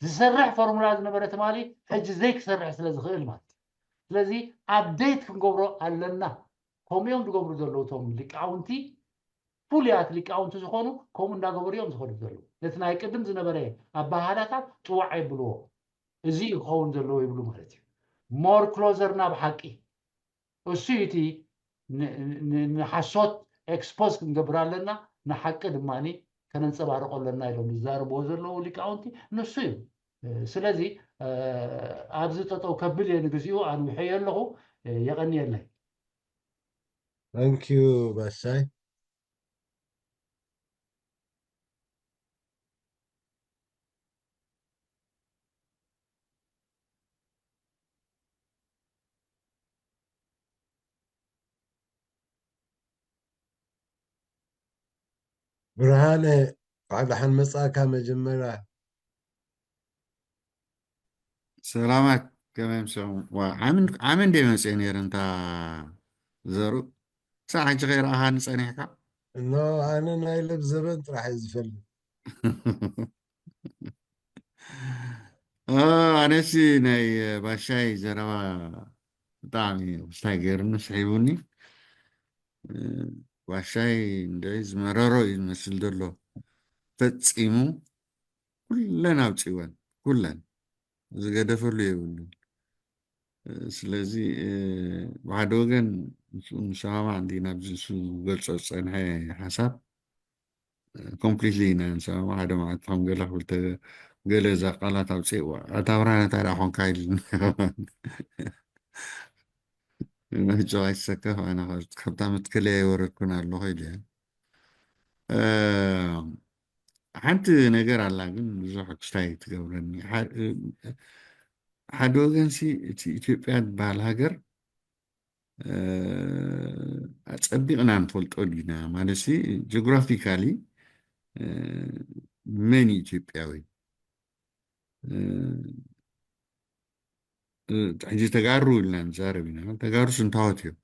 ዝሰርሕ ፎርሙላ ዝነበረ ተማሊ ሕጂ ዘይክሰርሕ ስለ ዝኽእል ማለት ስለዚ ኣፕዴት ክንገብሮ ኣለና ከምኦም ዝገብሩ ዘለዉ እቶም ሊቃውንቲ ፍሉያት ሊቃውንቲ ዝኾኑ ከምኡ እንዳገበሩ እዮም ዝኸዱ ዘለዉ ነቲ ናይ ቅድም ዝነበረ ኣባህላታት ጥዋዕ የብልዎ እዚ ክኸውን ዘለዎ ይብሉ ማለት እዩ ሞር ክሎዘር ናብ ሓቂ እሱ እቲ ንሓሶት ኤክስፖዝ ክንገብር ኣለና ንሓቂ ድማኒ ከነንፀባርቆ ኣለና ኢሎም ዝዛረብዎ ዘለዉ ሊቃውንቲ ንሱ እዩ ስለዚ ኣብዚ ጠጠው ከብል እየ ንግዚኡ ኣንውሐዮ ኣለኹ የቐኒየለይ ታንኪዩ ባሻይ ብርሃነ ባዕድሓን መጻእካ መጀመርያ سلامات كمان سو وعمن دي مسين يرنتا زرو ساعة غير أهان سنيحكا انه انا نايلب زبنت راح يزفل أنا سي ناي باشاي زروا طعمي مستاجر نسحيبوني باشاي ندايز مرارو يمثل دلو فتسيمو كلنا بتسيوان كلنا زقدفلو يقولون ስለዚህ ብሓደ ወገን ንሰማማ እንዲና ብዝሱ ገልፆ ፀንሐ ሓሳብ ኮምፕሊትሊ ኢና ንሰማማ ሓደ መዓልቲ ከም ገለ ክብልተ ገለ እዛ ቃላት ኣውፅእዋ እታ ብርሃነ ታዲኣ ኮንካ ኢል ንሕጆ ኣይትሰከፍ ኣነ ካብታ ምትክለያ ይወረድኩን ኣለኹ ኢለ ሓንቲ ነገር ኣላ ግን ብዙሕ ክስታይ ትገብረኒ ሓደ ወገንሲ እቲ ኢትዮጵያ ትበሃል ሃገር ኣፀቢቕና ንፈልጦ ዲና ማለት ጂኦግራፊካሊ መን ኢትዮጵያዊ ሕጂ ተጋሩ ኢልና ንዛረብ ኢና ተጋሩ ስንታወት እዮም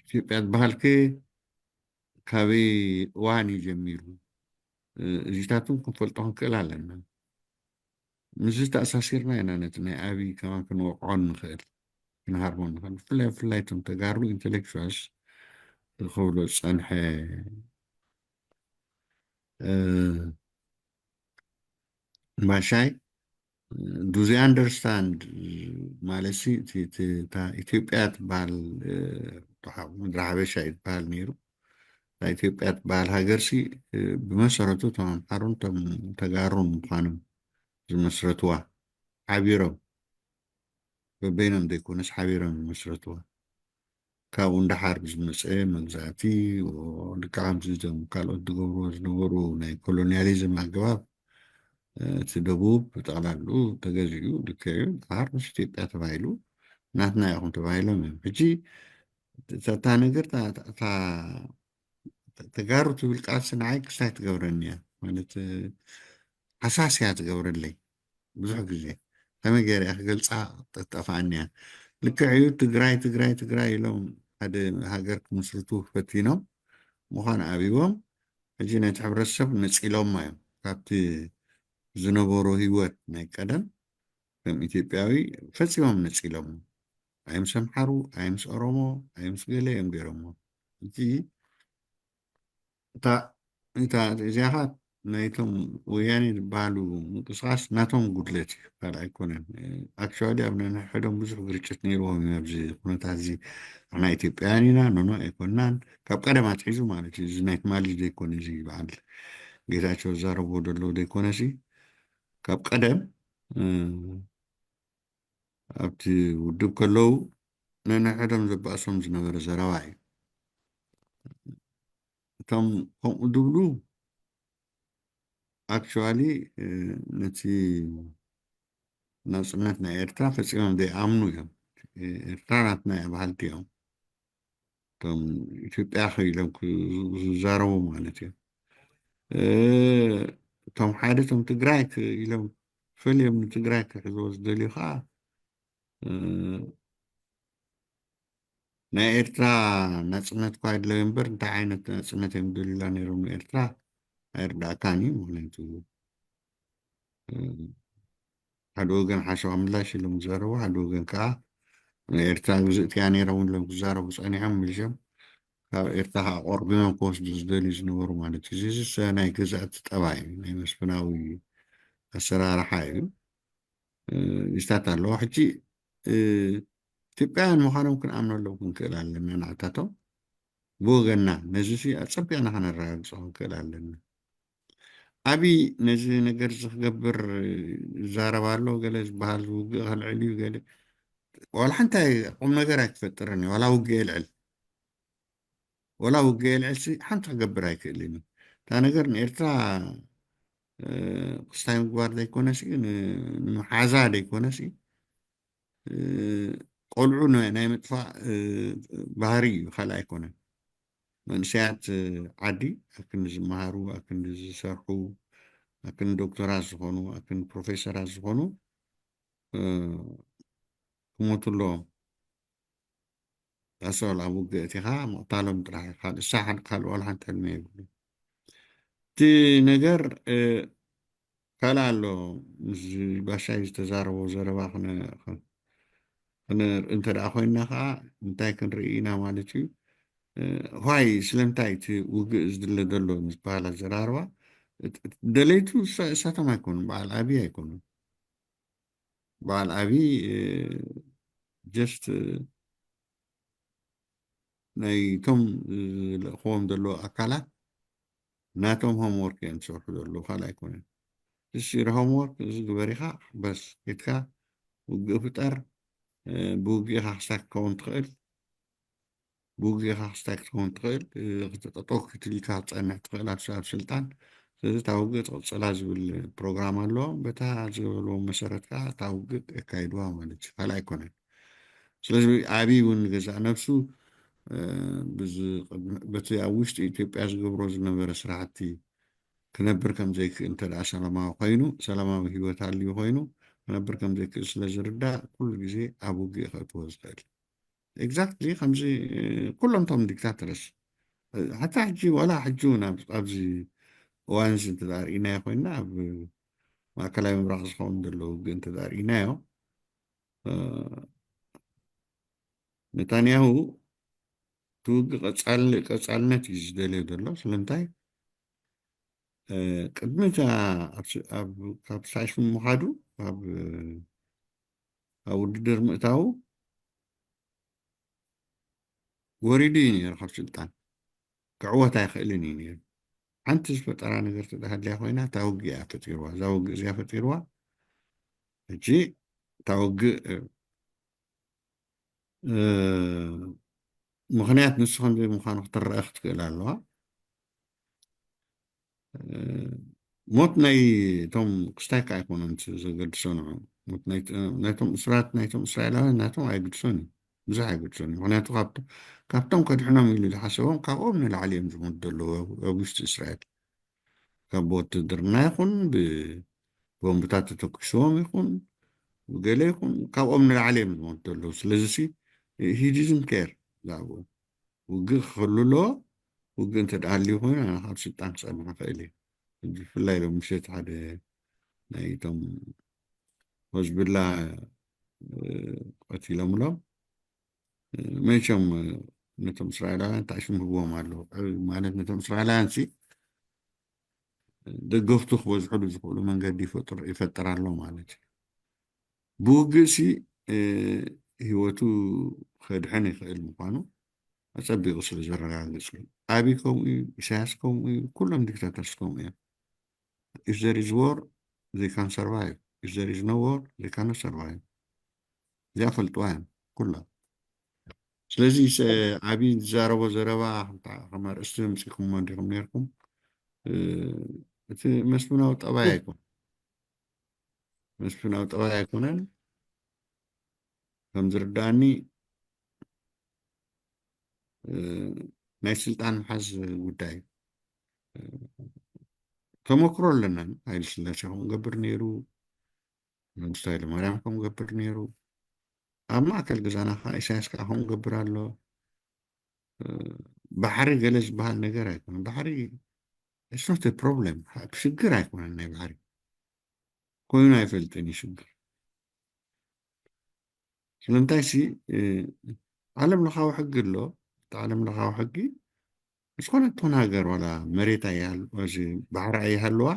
ኢትዮጵያ ትበሃልከ ካበይ እዋን እዩ ጀሚሩ እዚታቱን ክንፈልጦ ክንክእል ኣለና مش تأساسيرنا إن أنا أبي كمان كانوا عن خير من هرمون خير فلا تجارب intellectuals الخولوس أنح ما شيء do they understand مالسي تا إثيوبيا بال مدرعة شيء بال نيرو تا إثيوبيا بال هاجرسي بمسارته تمام حرون تجارب مقانم مسرتوا حبيرم بينهم ديكونس حبيرم مسرتوا كاون دحار بزمسئ مغزاتي ولكام زيدم كالو دغورو ناي كولونياليزم أجواب تدبوب تقلالو تجزيو دكيو دحار مش تيبقى تبايلو ناتنا يخون تبايلو من بجي تا نقر تا تجارو تبالقات سنعيك سايت قورنيا مالت حساسيات قورن ብዙሕ ግዜ ከመይ ገይረ ክገልፃ ተጠፋእኒያ ልክዕ እዩ ትግራይ ኢሎም ሓደ ሃገር ክምስርቱ ፈቲኖም ምዃኑ ኣቢቦም ሕጂ ናይቲ ሕብረተሰብ ነፂሎማ እዮም ካብቲ ዝነበሮ ሂወት ናይ ቀደም ከም ኢትዮጵያዊ ፈፂሞም ነፂሎም ኣይምስ ኣምሓሩ ኣይምስ ኦሮሞ ኣይምስ ገለ እዮም ገይሮሞ እቲ እታ እዚኣኻ ናይቶም ወያኔ ዝበሃሉ ምንቅስቃስ ናቶም ጉድለት እዩ ካልእ ኣይኮነን ኣክቹዋሊ ኣብ ነንሕዶም ብዙሕ ግርጭት ነይርዎም እዩ ኣብዚ ኩነታት እዚ ንሕና ኢትዮጵያውያን ኢና ኖኖ ኣይኮንናን ካብ ቀደም ኣትሒዙ ማለት እዩ እዚ ናይ ትማሊ ዘይኮነ እዚ በዓል ጌታቸው ዝዛረብዎ ደሎ ዘይኮነ ሲ ካብ ቀደም ኣብቲ ውድብ ከለዉ ነንሕዶም ዘባእሶም ዝነበረ ዘረባ እዩ እቶም ከምኡ ድብሉ actually نتي ناصنتنا إرترا فسيهم دي أمنو يوم إرترا نتنا بحالتي يوم تم إثيوبيا أخي لو كزارو مالتي تم حادثهم تجرايك يلو فيلم تجرايك حزوز دلي خا نا إرترا ناصنت قايد لوينبر نتا عينت ناصنت يمدلي لانيرو إرترا أردا كاني مالتو ሓደ ወገን ሓሸዋ ምላሽ ኢሎም ዝዛረቡ ሓደ ወገን ከዓ ኤርትራ ግዝእትያ ነይራ እውን ኢሎም ክዛረቡ ፀኒሖም ሚልሾም ካብ ኤርትራ ከዓ ቆርቢሞም ክወስዱ ዝደልዩ ዝነበሩ ማለት እዩ እዚ ናይ ገዛእቲ ጠባይ እዩ ናይ መስፍናዊ ኣሰራርሓ እዩ ይስታት ኣለዎ ሕጂ ኢትዮጵያውያን ምዃኖም ክንኣምነሎም ክንክእል ኣለና ንዕታቶም ብወገንና ነዚ ኣፀቢቕና ክነረጋግፆ ክንክእል ኣለና ዓብይ ነዚ ነገር ዝክገብር ይዛረባ ኣሎ ገለ ዝበሃል ውግእ ከልዕል እዩ ገለ ዋላ ሓንታይ ቁም ነገር ኣይክፈጥርን ዋላ ውግእ የልዕል ወላ ውግእ የልዕል ሓንቲ ክገብር ኣይክእልን እታ ነገር ንኤርትራ ክስታይ ምግባር ዘይኮነሲ ንምሓዛ ደይኮነሲ ቆልዑ ናይ ምጥፋእ ባህሪ እዩ ካልእ ኣይኮነን መንእሰያት ዓዲ ኣብ ክንዲ ዝመሃሩ ኣብ ክንዲ ዝሰርሑ ኣብ ክንዲ ዶክተራት ዝኾኑ ኣብ ክንዲ ፕሮፌሰራት ዝኾኑ ክሞቱ ኣለዎም ኣሰል ኣብ ውግእ እቲኻ ምቕታሎም ጥራሕ ካልእ ሳሓን ካልእ ዋላ ሓንቲ ሕልሚ የብሉ እቲ ነገር ካልእ ኣሎ ምስ ባሻይ ዝተዛረቦ ዘረባ ክንርኢ እንተ ደኣ ኮይንና ከዓ እንታይ ክንርኢ ኢና ማለት እዩ ዋይ ስለምንታይ እቲ ውግእ ዝድለ ዘሎ ዝበሃል ኣዘራርባ ደለይቱ እሳቶም ኣይኮኑን በዓል ኣብይ ኣይኮኑን በዓል ኣብይ ጀስት ናይቶም ዝለእኽዎም ዘለዎ ኣካላት ናቶም ሆምወርክ እዮም ዝሰርሑ ዘለዉ ካልእ ኣይኮነን እስሪ ሆምወርክ እዚ ግበሪኻ በስ ኬትካ ውግእ ፍጠር ብውግእኻ ክስታይ ክትከውን ትኽእል ብውግእኻ ክስታይ ክትከውን ትኽእል ክትጠጠው ክትልካ ክትፀንሕ ትኽእል ኣብ ስልጣን ስለዚ እታ ውግእ ትቕፅላ ዝብል ፕሮግራም ኣለዎ በታ ዝገበልዎ መሰረት ከዓ እታ ውግእ የካይድዋ ማለት እዩ ካልእ ኣይኮነን ስለዚ ዓብይ እውን ገዛእ ነብሱ በቲ ኣብ ውሽጢ ኢትዮጵያ ዝገብሮ ዝነበረ ስራሕቲ ክነብር ከም ዘይክእል እንተ ደኣ ሰላማዊ ኮይኑ ሰላማዊ ሂወት ሃልዩ ኮይኑ ክነብር ከም ዘይክእል ስለ ዝርዳእ ኩሉ ግዜ ኣብ ውግእ ከእትዎ ዝኽእል ኤግዛክትሊ ከምዚ ኩሎም ቶም ዲክታተርስ ሓታ ሕጂ ዋላ ሕጂ እውን ኣብዚ እዋን እዚ እንተ ርኢናዮ ኮይንና ኣብ ማእከላዊ ምብራቅ ዝኸውን ዘሎ ውግእ እንተ ርኢናዮ ነታንያሁ እቲ ውግእ ቀፃልነት እዩ ዝደልዮ ዘሎ ስለምንታይ ቅድሚ እታ ካብ ሳይፍ ምዃዱ ኣብ ውድድር ምእታው ወሪዱ እዩ ነይሩ ካብ ስልጣን ክዕወት ኣይኽእልን እዩ ነይሩ ሓንቲ ዝፈጠራ ነገር ተዳሃልያ ኮይና እታ ውግእ እያ ፈጢርዋ እዛ ውግእ እዚኣ ፈጢርዋ ሕጂ እታ ውግእ ምክንያት ንሱ ከምዘይ ምዃኑ ክትረአ ክትክእል ኣለዋ ሞት ናይ እቶም ክስታይ ከዓ ኣይኮነን ዘገድሶን ሞት ናይቶም እስራት ናይቶም እስራኤላውያን ናቶም ኣይግድሶን እዩ ብዙሕ ኣይግድሶን እዩ ምክንያቱ ካብቶም ከድሕኖም ኢሉ ዝሓሰቦም ካብኦም ንላዕሊ እዮም ዝሞት ዘለዉ ኣብ ውሽጢ እስራኤል ካብ ብውትድርና ይኹን ብቦምብታት ተተኪስዎም ይኹን ገለ ይኹን ካብኦም ንላዕሊ እዮም ዝሞት ዘለዉ ስለዚ ሂዲዝም ኬር ዛብኡ ውግእ ክህሉ ኣለዎ ውግእ እንተ ደሃልዩ ኮይኑ ኣነ ካብ ስልጣን ክፀንሕ ክእል እየ ብፍላይ ሎም ምሸት ሓደ ናይቶም ህዝብላ ቀቲሎምሎም መቸም ነቶም እስራኤላውያን ተኣሽሙ ህቦም ኣለዉ ማለት ነቶም እስራኤላውያን ደገፍቱ ክበዝሕሉ ዝኽእሉ መንገዲ ይፈጥር ኣሎ ማለት እዩ ብውግእ ሂወቱ ከድሕን ይኽእል ምኳኑ ኣፀቢቑ ስለ ዘረጋግፅ ኣብይ ከምኡ እዩ ኢሳያስ ከምኡ እዩ ኩሎም ዲክታተርስ ከምኡ እዮም if there is war they can survive if there is no war they cannot survive እዚኣ ፈልጥዋ እዮም ኩላ ስለዚ ዓብይ ዝዛረቦ ዘረባ ከም ኣርእስቲ ምፅኢኹምዎ እንዲኹም ነርኩም እቲ መስፍናዊ ጠባይ ኣይኮን መስፍናዊ ጠባይ ኣይኮነን ከም ዝርዳእኒ ናይ ስልጣን ምሓዝ ጉዳይ ተመክሮ ኣለና ሃይለ ስላሴ ከምኡ ገብር ነይሩ መንግስቱ ሃይለማርያም ከምኡ ገብር ነይሩ ኣብ ማእከል ገዛና ከዓ ኢሳያስ ከዓ ከምኡ ገብር ኣሎ ባሕሪ ገለ ዝበሃል ነገር ኣይኮነን ባሕሪ it's not a problem ሽግር ኣይኮነን ናይ ባሕሪ ኮይኑ ኣይፈልጥን ይሽግር ስለምንታይ ሲ ዓለም ለኻዊ ሕጊ ኣሎ እቲ ዓለም ለኻዊ ሕጊ ዝኾነ እትኾነ ሃገር ዋላ መሬት እዚ ባሕሪ ኣይሃለዋ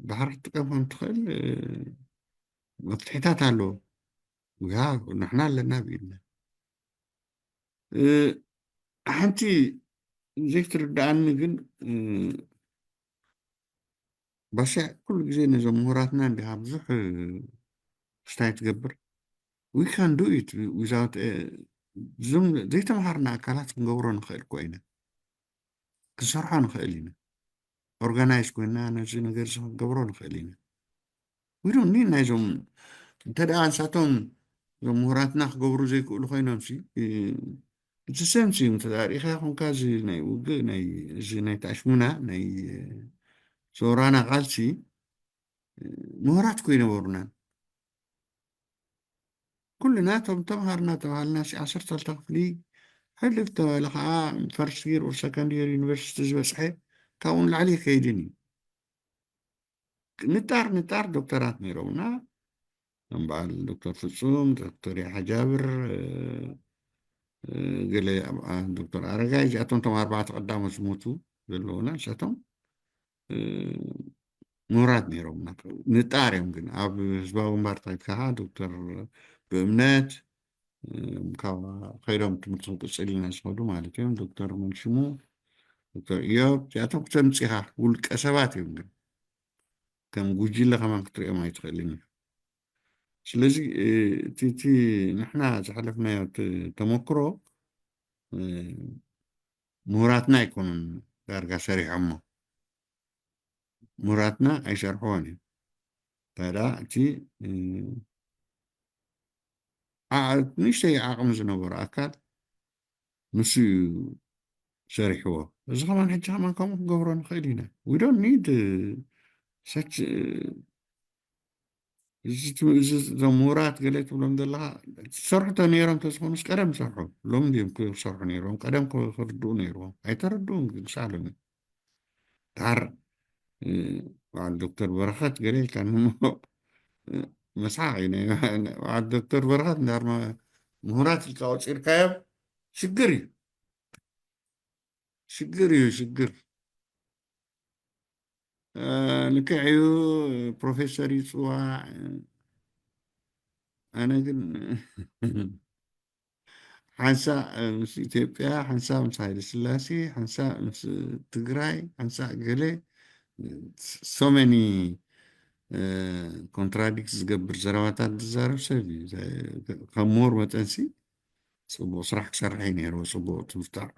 ባሕሪ ክትጥቀም ከም ትኽእል መፍትሒታት ኣለዎ ያ ንሕና ኣለና ብኢልና ሓንቲ ዘይትርድኣኒ ግን ባሻዕ ኩሉ ግዜ ነዞም ምሁራትና እንዲኻ ብዙሕ ክስታይ ትገብር we can do it without ዞም ዘይተምሃርና ኣካላት ክንገብሮ ንኽእል ኮይና ክንሰርሖ ንኽእል ኢና ኦርጋናይዝ ኮይና ነዚ ነገር እዚ ክንገብሮ ንኽእል ኢና we don't need ናይዞም እንተደኣ ንሳቶም ዞም ምሁራትና ክገብሩ ዘይክእሉ ኮይኖም ሲ እቲ ሰምሲ እንተዳሪእኻ ኮንካ እዚ ናይ ውግእ እዚ ናይ ተኣሽሙና ናይ ዞራና ቃልሲ ምሁራት ኮይነበሩና ኩልና እቶም ተምሃርና ተባሃልና ሲ 12 ክፍሊ ሕልፍ ተባሂለ ከዓ ፈርስት ይር ኦር ሰከንድ ይር ዩኒቨርሲቲ ዝበፅሐ ካብኡ ንላዕሊ ከይድን እዩ ንጣር ዶክተራት ነይሮምና ከም በዓል ዶክተር ፍፁም ዶክተር ያሓ ጃብር ገለ ዶክተር ኣረጋይ እዚኣቶም ቶም 4 ቀዳሞት ዝሞቱ ዘለውና ንሳቶም ምሁራት ነይሮምና ንጣር እዮም ግን ኣብ ህዝባዊ እምባርታይት ከዓ ዶክተር ብእምነት ካብ ከይዶም ትምህርቲ ክቅፅል ኢና ዝኸዱ ማለት እዮም ዶክተር መንሽሙ ዶክተር ኢዮብ እዚኣቶም ክተምፂኻ ውልቀ ሰባት እዮም ግን ከም ጉጅለ ከማን ክትሪኦም ኣይትኽእልን እዩ ስለዚ እቲ ንሕና ዝሓለፍናዮ ተመክሮ ምሁራትና ኣይኮኑን ዳርጋ ሰሪሖሞ ምሁራትና ኣይሰርሕዎን እዮም ታዲያ እቲ ንእሽተይ ዓቕሚ ዝነበሮ ኣካል ንሱ ሰሪሕዎ እዚ ከማን ሕጂ ከማን ከምኡ ክገብሮ ንኽእል ኢና we don't need such እዞም ምሁራት ገለ ትብሎም ዘለካ ዝሰርሑ ነይሮም ተዝኾኑስ ቀደም ዝሰርሑ ሎም ድዮም ክሰርሑ ነይሮም ቀደም ክርድኡ ነይሮም ኣይተረድኡን ግን ሳሎም እዩ ድሓር በዓል ዶክተር በረኸት ገለ ኢልካ ንሞ መስሓቅ እዩ በዓል ዶክተር በረኸት እንዳር ምሁራት ኢልካ ወፂርካዮም ሽግር እዩ ሽግር ንክዕዩ ፕሮፌሰር ይፅዋዕ ኣነ ግን ሓንሳእ ምስ ኢትዮጵያ ሓንሳብ ምስ ሃይለ ስላሴ ሓንሳብ ምስ ትግራይ ሓንሳእ ገለ so many ኮንትራዲክት ዝገብር ዘረባታት ዝዛረብ ሰብ እዩ ከም ምሁር መጠንሲ ፅቡቅ ስራሕ ክሰርሕ እዩ ነይሩ ፅቡቅ ትምፍታዕ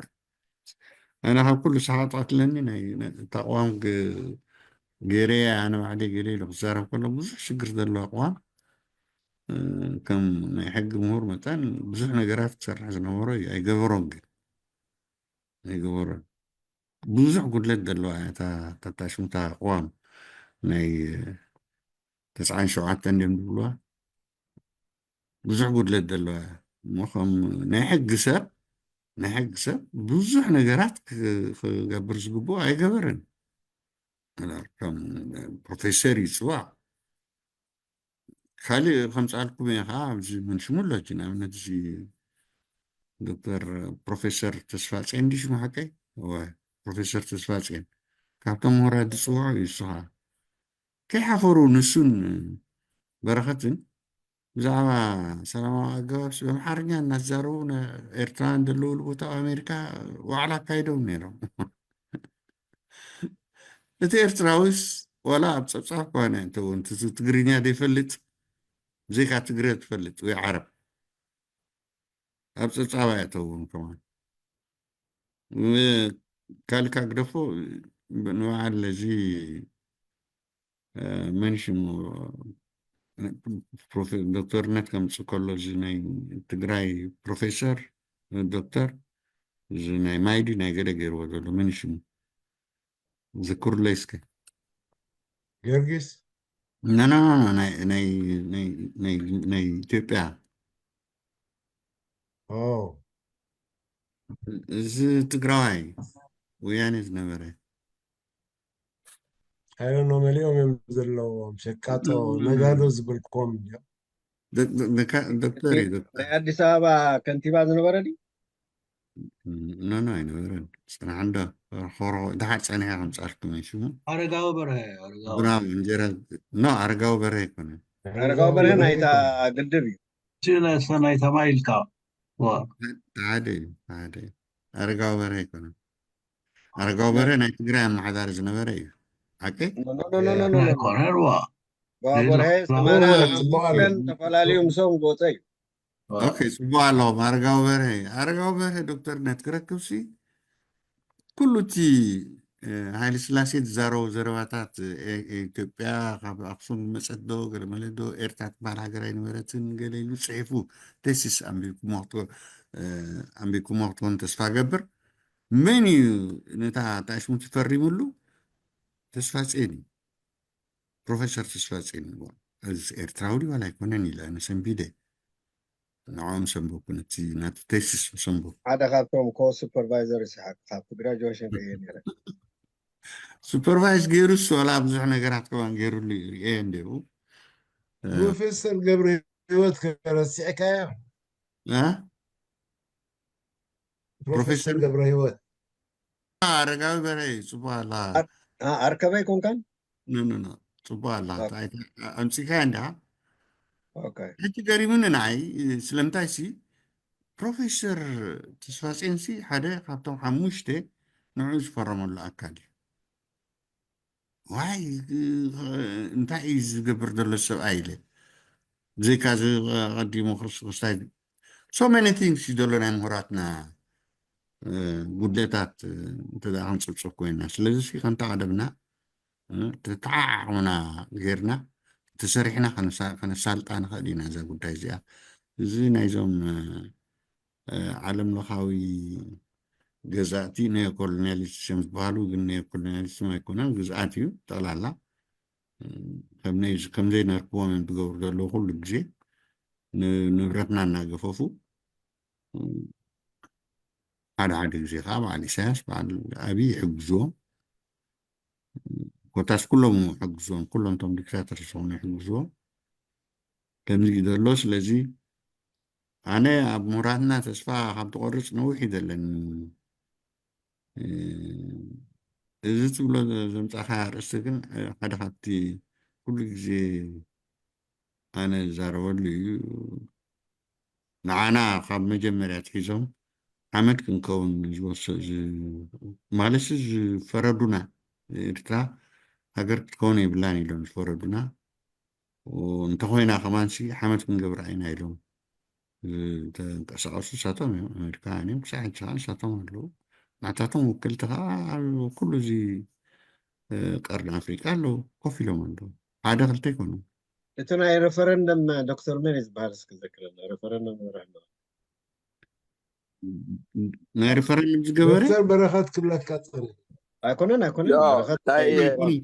ኣነ ካብ ኩሉ ሰሓጣትለኒ ናይ ተቋም ገይረ ኣነ ባዕለይ ገለ ኢሉ ክዛረብ ከሎ ብዙሕ ሽግር ዘለዎ ኣቕዋም ከም ናይ ሕጊ ምሁር መጠን ብዙሕ ነገራት ክሰርሕ ዝነበሮ እዩ ኣይገበሮን ግን ኣይገበሮን ብዙሕ ጉድለት ዘለዋ እታ ተታሽምታ ኣቕዋም ናይ 97 እንድም ዝብልዋ ብዙሕ ጉድለት ዘለዋ እሞ ከም ናይ ሕጊ ሰብ ብዙሕ ነገራት ክገብር ዝግብኦ ኣይገበረን ከም ፕሮፌሰር ይፅዋዕ ካልእ ከምፃልኩም እየ ከዓ ኣብዚ መንሽሙ ኣሎ ጂ ንኣብነት እዚ ዶክተር ፕሮፌሰር ተስፋፅን ዲሽሙ ሓቀይ ፕሮፌሰር ተስፋፅን ካብቶም ምሁራት ዝፅውዑ እዩ እሱ ከዓ ከይሓፈሩ ንሱን በረኸትን ብዛዕባ ሰላማዊ ኣገባብሲ በኣምሓርኛ እናዛረቡ ኤርትራውያን ዘለውሉ ቦታ ኣሜሪካ ዋዕላ ኣካይዶም ነይሮም እቲ ኤርትራዊስ ወላ ኣብ ፀብፃብ ኮነ እንተውን ትግርኛ ዘይፈልጥ ዘይካ ትግረ ትፈልጥ ወይ ዓረብ ኣብ ፀብፃባ እተውን ከማን ካልካ ግደፎ ንበዓል እዚ መን ሽሙ ዶክተርነት ከምፅእ ከሎ እዚ ናይ ትግራይ ፕሮፌሰር ዶክተር እዚ ናይ ማይዲ ናይ ገለ ገይርዎ ዘሎ መን ሽሙ ዝክሩለይስከ ጊዮርጊስ ናይ ኢትዮጵያ እዚ ትግራዋይ ወያኔ ዝነበረ حيلا مليون يمزلوا شكاتو نجادو زبلكم دكتوري ናይ دكتور ኣዲስ ኣበባ ከንቲባ ዝነበረ ድዩ ኖ አይነበረን ፅንሓ ኮሮ ድሓር ፀኒሐ ከምፃልኩም እዩ ሽሙ ኣረጋዊ በርሀ ብራም እንጀራ ኖ ኣረጋዊ በርሀ ኣይኮነን ኣረጋዊ በርሀ ናይታ ግድብ እዩ ናይታ ማይልካ ሓደ እዩ ሓደ እዩ ኣረጋዊ በርሀ ኣይኮነን ኣረጋዊ በርሀ ናይ ትግራይ ኣመሓዳሪ ዝነበረ እዩ ሓቂ ኮነርዋ በርሀ ሰማንያን ተፈላለዩ ምሶም ዝወፀ እዩ ኦኬ ፅቡቅ ኣለዎም ኣረጋዊ በርሀ ኣረጋዊ በርሀ ዶክተርነት ክረክብሲ ኩሉ እቲ ሃይለ ስላሴ ዝዛረቡ ዘረባታት ኢትዮጵያ ካብ ኣክሱም መፀት ዶ ገለመለ ዶ ኤርትራ ትበሃል ሃገር ኣይነበረትን ገለ ኢሉ ፅሒፉ ተሲስ ኣንቢብኩሞ ክትኮን ተስፋ ገብር መን እዩ ነታ ተኣሽሙ ትፈሪሙሉ ተስፋፅን እዩ ፕሮፌሰር ተስፋፅን እዩ ኤርትራዊ ድዩ ዋላ ኣይኮነን ኢለ ኣነ ሰንቢደ ንዖም ሰንበኩ ነቲ ናቱ ተሲስ ሰንበኩ ሓደ ካብቶም ኮ ሱፐርቫይዘር ይስሓቅ ካብቲ ግራጁዌሽን ከየ ነረ ሱፐርቫይዝ ገይሩስ ዋላ ብዙሕ ነገራት ከዋን ገይሩሉ እዩ ርአ እንዲሁ بروفيسور قبر هيوت كرسيكا بروفيسور قبر هيوت ኣረጋዊ በርሀ ፅቡቅ ኣላ ኣርከበይ ኮንካን ኖ ፅቡቅ ኣላ ኣምፂካ እንዲኣ ኦኬ ሕጂ ገሪሙኒ ንዓይ ስለምንታይ ሲ ፕሮፌሰር ተስፋፅን ሲ ሓደ ካብቶም ሓሙሽተ ንዑ ዝፈረመሉ ኣካል እዩ ዋይ እንታይ እዩ ዝገብር ዘሎ ሰብኣይ ኢለ ብዘይካ ቀዲሙ ክርስቶስታይ ሶ መኒ ቲንግስ እዩ ዘሎ ናይ ምሁራትና ጉድለታት እንተዳ ክንፅብፅብ ኮይንና ስለዚ ከንታ ቀደምና ተተዓዓቅሙና ጌርና ተሰሪሕና ከነሳልጣ ንኽእል ኢና እዛ ጉዳይ እዚኣ እዚ ናይዞም ዓለም ለኻዊ ገዛእቲ ኔኦኮሎኒያሊዝም ዝበሃሉ ግን ኔኦኮሎኒያሊዝም ኣይኮነን ግዝኣት እዩ ጠቕላላ ከምዘይ ነርክቦም እዮም ትገብሩ ዘለዉ ኩሉ ግዜ ንብረትና እናገፈፉ ሓደ ግዜ ከዓ በዓል ኢሳያስ በዓል ኣብይ ይሕግዝዎም ኮታስ ኩሎም ይሕግዝዎም ኩሎም ቶም ዲክታተር ዝኮኑ ይሕግዝዎም ከምዚ እዩ ዘሎ ስለዚ ኣነ ኣብ ምሁራትና ተስፋ ካብ ትቆርፅ ነዊሕ እዩ ዘለኒ እዚ ትብሎ ዘምፃእካ ርእስቲ ግን ሓደ ካብቲ ኩሉ ግዜ ኣነ ዝዛረበሉ እዩ ንዓና ካብ መጀመርያ ትሒዞም ዓመት ክንከውን ማለት ዝፈረዱና ኤርትራ ሃገር ክትከውን የብላን ኢሎም ዝፈረዱና እንተኮይና ከማንሲ ሓመት ክንገብር ዓይና ኢሎም ተንቀሳቀሱ ንሳቶም እዮም ኣሜሪካ እዮም ክሳብ ሕጂ ከዓ ንሳቶም ኣለዉ ናታቶም ወከልቲ ከዓ ኩሉ እዚ ቀርኒ ኣፍሪቃ ኣለዉ ኮፍ ኢሎም ኣለዉ ሓደ ክልተ ይኮኑ እቲ ናይ ሬፈረንደም ዶክተር መን ዝበሃል እስኪ ዘክረና ሬፈረንደም ንርሕና ናይ ሬፈረንደም ዝገበረ دكتور بركات كلها كاتل ኣይኮነን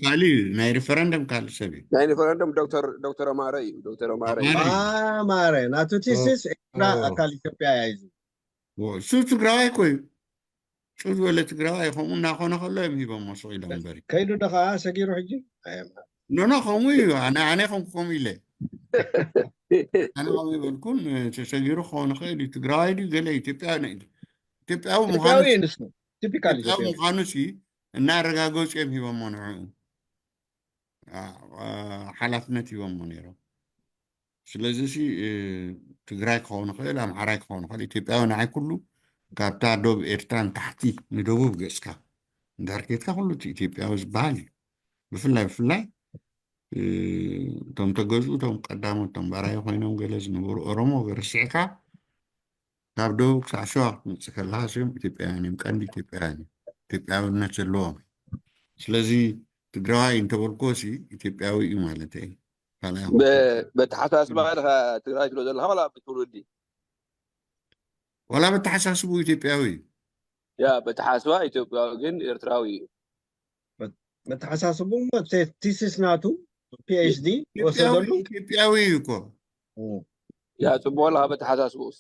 ካሊእ ናይ ሬፈረንደም ካልእ ሰብ እዩ ናይ ሪፈረንደም ዶክተር ኣማረ እዩ ዶክተር ኣማረ እዩ ማረ ናቱ ቲሲስ ኤርትራ ኣካል ኢትዮጵያ ያይዙ እሱ ትግራዋይ ኮዩ ጩ ዝበለ ትግራዋይ ከምኡ እናኮነ ከሎ እዮም ሂቦም መስቑ ኢሎም እምበሪ ከይዱ ደ ከዓ ሰጊሩ ሕጂ ኖ ከምኡ እዩ ኣነ ከምኡ ከምኡ ኢለ ኣነ ከምኡ ይበልኩን ተሰጊሩ ክኸውን ይኽእል እዩ ትግራዋይ ድዩ ገለ ኢትዮጵያዊ ምዃኑ ሲ እናረጋገፁ እዮም ሂቦሞ ንዕኡ ሓላፍነት ሂቦሞ ነይሮም ስለዚ ሲ ትግራይ ክኸውን ይኽእል ኣምሓራይ ክኸውን ይኽእል ኢትዮጵያዊ ንዓይ ኩሉ ካብታ ዶብ ኤርትራን ታሕቲ ንደቡብ ገፅካ እንዳርኬትካ ኩሉ እቲ ኢትዮጵያዊ ዝበሃል እዩ ብፍላይ እቶም ተገዝኡ እቶም ቀዳሞት እቶም ባራይ ኮይኖም ገለ ዝነበሩ ኦሮሞ ገርሲዕካ ካብ ደቡብ ክሳብ ሸዋ ክትመፅእ ከለካ ሲኦም ኢትዮጵያውያን እዮም ቀንዲ ኢትዮጵያውያን እዮም ኢትዮጵያዊነት ዘለዎም ስለዚ ትግራዋይ እንተበልኮሲ ኢትዮጵያዊ እዩ ማለት እዩ በተሓሳስባ ትግራይ ትብሎ ዘለካ ዋላ ብትውልዲ ዋላ በተሓሳስቡ ኢትዮጵያዊ እዩ ያ በተሓስባ ኢትዮጵያዊ ግን ኤርትራዊ እዩ በተሓሳስቡ ቲሲስ ናቱ ፒኤችዲ ወሰደሉ ኢትዮጵያዊ እዩ እኮ ያ ፅቡቅ ለካ በተሓሳስቡስ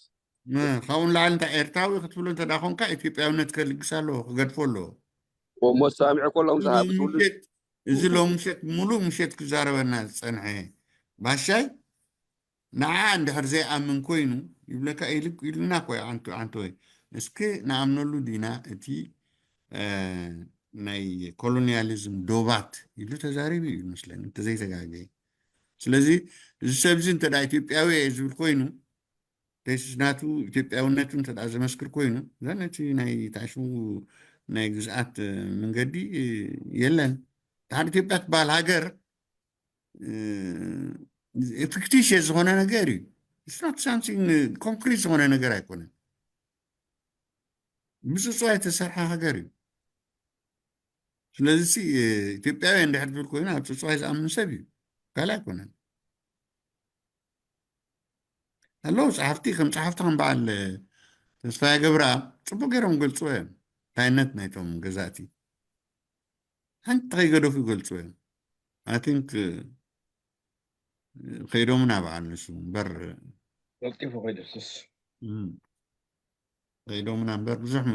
ካብኡ ንላዕሊ እንታይ ኤርትራዊ ክትብሎ እንተዳ ኮንካ ኢትዮጵያዊነት ከልግስ ኣለዎ ክገድፎ ኣለዎ ሞሳሚዕ ኮሎም ብትውልዲ إذا لو مشيت ملو مشيت كزارة الناس صنعه باشاي عند هرزي أمن كوينو يبلك إيلك إلنا كوي عنتوي اسكي نعملو دينا اتي ناي كولونياليزم دوبات يبلو تزاريبي مثلا انت زي تقاقي سلازي السبزين تدعي إثيوبياوي يزول كوينو تيسناتو إثيوبياوناتو تدعي زمسكر كوينو زانتي ناي تعشو ناي جزءات من قدي يلن تعال إثيوبيا تبال هاجر fictitious هنا نجاري it's not something concrete هنا نجاري يكون مش صحيح تسرح هاجري ስለዚህ ኢትዮጵያዊ እንድሕር ኮይና ኣብ ፅፅዋይ ዝኣምን ሰብ እዩ ካልእ ኣይኮነን ኣለዉ ፀሓፍቲ ከም ፀሓፍቲ ከም በዓል ተስፋይ ገብራ ፅቡቅ ገይሮም ገልፅዎ እዮም ታይነት ናይቶም ገዛእቲ ሓንቲ ከይገደፉ ይገልፅዎ እዮም ኣይ ቲንክ ከይዶምን ኣብዓል ንሱ እምበር لطيف وغيدسس ከይዶምና እምበር ብዙሕ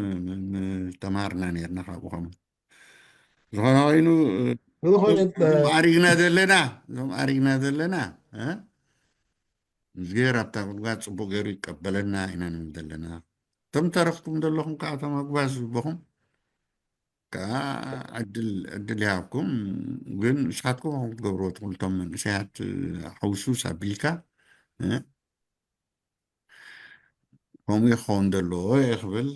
ተማሃርና ነርና ካብኡ ከምኡ ዝኾነ ኮይኑ እዞም ኣሪግና ዘለና ምስጌር ኣብታ ጉድጓድ ፅቡቅ ገይሩ ይቀበለና ኢና ንብል ዘለና እቶም ተረኽኩም ዘለኹም ከዓ እቶም ኣግባዝ ዝበኹም ከዓ ዕድል ይሃብኩም ግን ንስኻትኩም ከም ክትገብርዎ ትኽእልቶም መንእሰያት ሓውሱስ ኣቢልካ ከምኡ ይኸውን ዘለዎ ይኽብል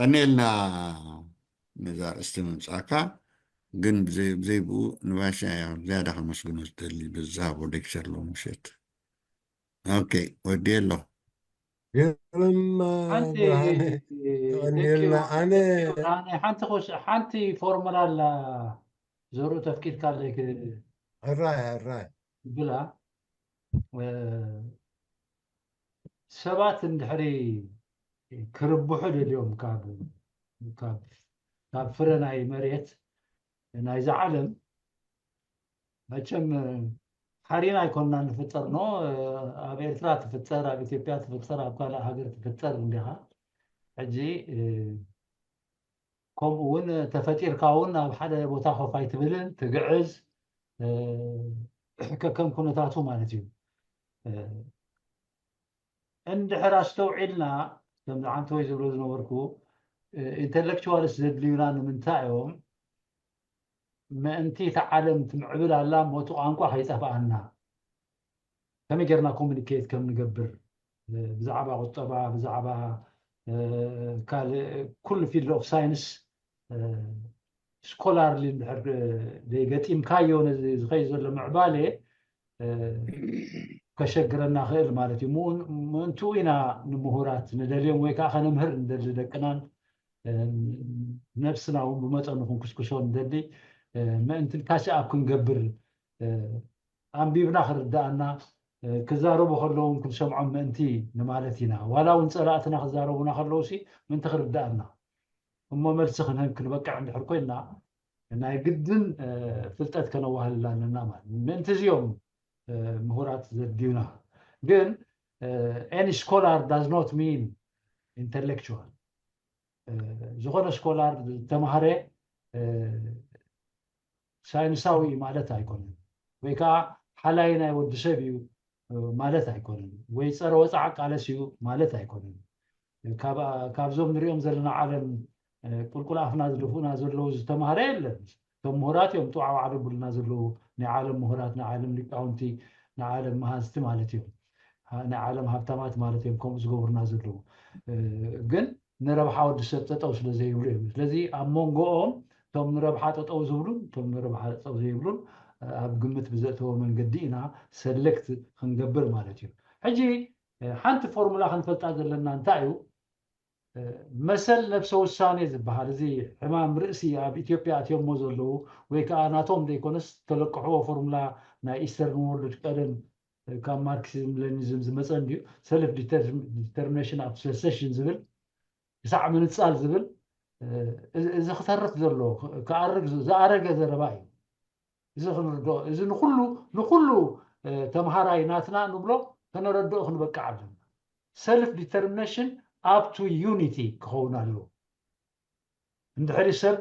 ኣነልና ነዛ ርእስቲ ምምፃእካ ግን ብዘይብኡ ንባሻ ዝያዳ ከመስግኖ ዝደሊ ብዝሃቦ ሌክቸር ሎ ምሸት ኦኬ ወዲየ ኣሎ ሓንቲ ፎርሙላ ኣላ ዘርኡ ተፍኪትካ ኣለይ الراي ብላ ሰባት እንድሕሪ ክርብሑ ደልዮም ካብ ፍረ ናይ መሬት ናይዚ ዓለም መቸም ሓሪና ኣይኮንና ንፍጠር ኖ ኣብ ኤርትራ ትፍጠር ኣብ ኢትዮጵያ ትፍጠር ኣብ ካልእ ሃገር ትፍጠር እንዲኻ ሕጂ ከምኡ እውን ተፈጢርካ እውን ኣብ ሓደ ቦታ ኮፍ ኣይትብልን ትግዕዝ ከከም ኩነታቱ ማለት እዩ እንድሕር ኣስተውዒልና ከም ዓንቲ ወይ ዝብሎ ዝነበርኩ ኢንተሌክቹዋልስ ዘድልዩና ንምንታይ እዮም ምእንቲ እቲ ዓለም ትምዕብል ኣላ ሞቱ ቋንቋ ከይጠፍኣና ከመይ ጌርና ኮሙኒኬት ከም ንገብር ብዛዕባ ቁጠባ ብዛዕባ ካልእ ኩሉ ፊልድ ኦፍ ሳይንስ ስኮላርሊ እንድሕር ዘይገጢምካዮ ነዚ ዝኸይድ ዘሎ ምዕባለ ከሸግረና ክእል ማለት እዩ ምእንትኡ ኢና ንምሁራት ንደልዮም ወይ ከዓ ከነምህር ንደሊ ደቅናን ነብስና እውን ብመጠኑ ክንክስክሶ ንደሊ ምእንትን ካሽኣብ ክንገብር ኣንቢብና ክርዳእና ክዛረቡ ከለውን ክንሰምዖም ምእንቲ ንማለት ኢና ዋላ እውን ፀላእትና ክዛረቡና ከለዉ ሲ ምእንቲ ክርዳእና እሞ መልሲ ክንህብ ክንበቅዕ እንድሕር ኮይና ናይ ግድን ፍልጠት ከነዋህልላ ኣለና ማለት ምእንቲ እዚኦም ምሁራት ዘድዩና ግን any scholar does not mean intellectual ዝኾነ ስኮላር ተማሃረ ሳይንሳዊ ማለት ኣይኮነን ወይ ከዓ ሓላይ ናይ ወዲ ሰብ እዩ ማለት ኣይኮነን ወይ ፀረ ወፃዕ ቃለስ እዩ ማለት ኣይኮነን ካብዞም ንሪኦም ዘለና ዓለም ቁልቁል ኣፍና ዝድፉና ዘለዉ ዝተማሃረ የለን እቶም ምሁራት እዮም ጥዋዕ ዋዕዶ ብሉና ዘለዉ ናይ ዓለም ምሁራት ናይ ዓለም ሊቃውንቲ ናይ ዓለም መሃዝቲ ማለት እዮም ናይ ዓለም ሃብታማት ማለት እዮም ከምኡ ዝገብሩና ዘለዉ ግን ንረብሓ ወዲ ሰብ ጠጠው ስለ ዘይብሉ እዮም ስለዚ ኣብ መንጎኦም እቶም ንረብሓ ጠጠው ዝብሉን እቶም ንረብሓ ጠጠው ዘይብሉን ኣብ ግምት ብዘእተዎ መንገዲ ኢና ሰለክት ክንገብር ማለት እዩ ሕጂ ሓንቲ ፎርሙላ ክንፈልጣ ዘለና እንታይ እዩ መሰል ነብሰ ውሳኔ ዝበሃል እዚ ሕማም ርእሲ ኣብ ኢትዮጵያ ኣትዮሞ ዘለዉ ወይ ከዓ ናቶም ዘይኮነስ ተለቅሕዎ ፎርሙላ ናይ ኢስተርን ወርልድ ቀደም ካብ ማርክሲዝም ሌኒዝም ዝመፀን ድዩ ሰልፍ ዲተርሚኔሽን ኣብ ሴሴሽን ዝብል ክሳዕ ምንፃል ዝብል እዚ ክተርፍ ዘሎ ክኣርግ ዝኣረገ ዘረባ እዩ እዚ ክንርድኦ እዚ ንኩሉ ተምሃራይ ናትና ንብሎ ከነረድኦ ክንበቅዕ ኣለና ሰልፍ ዲተርሚኔሽን up to unity ክኸውን ኣለዎ እንድሕሪ ሰብ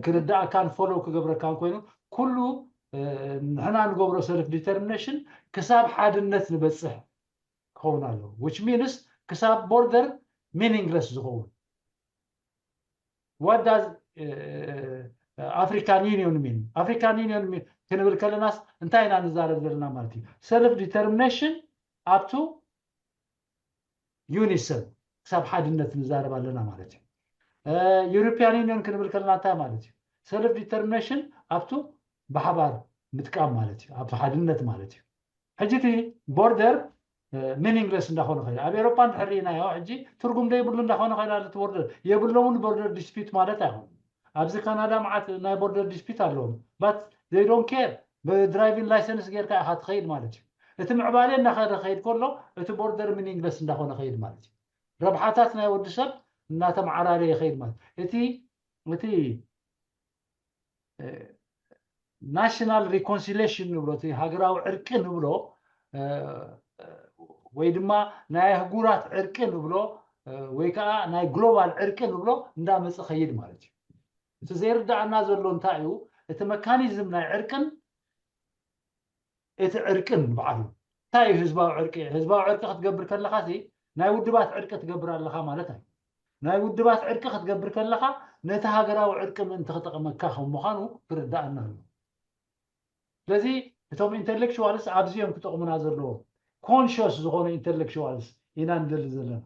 ክርዳእካን ፎሎ ክገብረካን ኮይኑ كله نحنا نقبره سلف ديترمينيشن كساب حادنت نبصح كون له which means كساب border meaningless زخون. What does African Union mean? African Union mean كنقول كل الناس انتهينا نزارب لنا مالتي self determination up to UNICEF كساب حادنت نزارب لنا مالتي European Union كنقول كل الناس مالتي self determination up to بحبار متقام مالتي up to حادنت مالتي حجتي border meaningless እንዳሆነ ኸይል ኣብ ኤሮፓ እንድሕሪና ያው ሕጂ ትርጉም ዘይብሉ እንዳሆነ ኸይል አለ ቦርደር የብሎውን ቦርደር ዲስፒት ማለት አይሆን ኣብዚ ካናዳ ማዓት ናይ ቦርደር ዲስፒት ኣለዎም but they don't care በድራይቪንግ ላይሰንስ ጌርካ ኢኻ ትኸይድ ማለት እዩ እቲ ምዕባለ እናኸደ ኸይድ ከሎ እቲ ቦርደር meaningless እንዳሆነ ኸይድ ማለት እዩ ረብሓታት ናይ ወዲ ሰብ እናተመዓራረ ይኸይድ ማለት እቲ ናሽናል ሪኮንሲሌሽን ንብሎ እቲ ሃገራዊ ዕርቂ ንብሎ ወይ ድማ ናይ ህጉራት ዕርቂ ንብሎ ወይ ከዓ ናይ ግሎባል ዕርቂ ንብሎ እንዳመጽ ኸይድ ማለት እዩ እቲ ዘይርዳእና ዘሎ እንታይ እዩ እቲ መካኒዝም ናይ ዕርቅን እቲ ዕርቅን በዓሉ እንታይ እዩ ህዝባዊ ዕርቂ ክትገብር ከለኻ ናይ ውድባት ዕርቂ ትገብር ኣለኻ ማለት እዩ ናይ ውድባት ዕርቂ ክትገብር ከለኻ ነቲ ሃገራዊ ዕርቂ ምእንቲ ክጠቕመካ ከም ምዃኑ ክርዳእና ኣሎ ስለዚ እቶም ኢንተሌክቹዋልስ ኣብዚኦም ክጠቕሙና ዘለዎም ኮንሽስ ዝኾኑ ኢንተሌክቹዋልስ ኢና ንደሊ ዘለና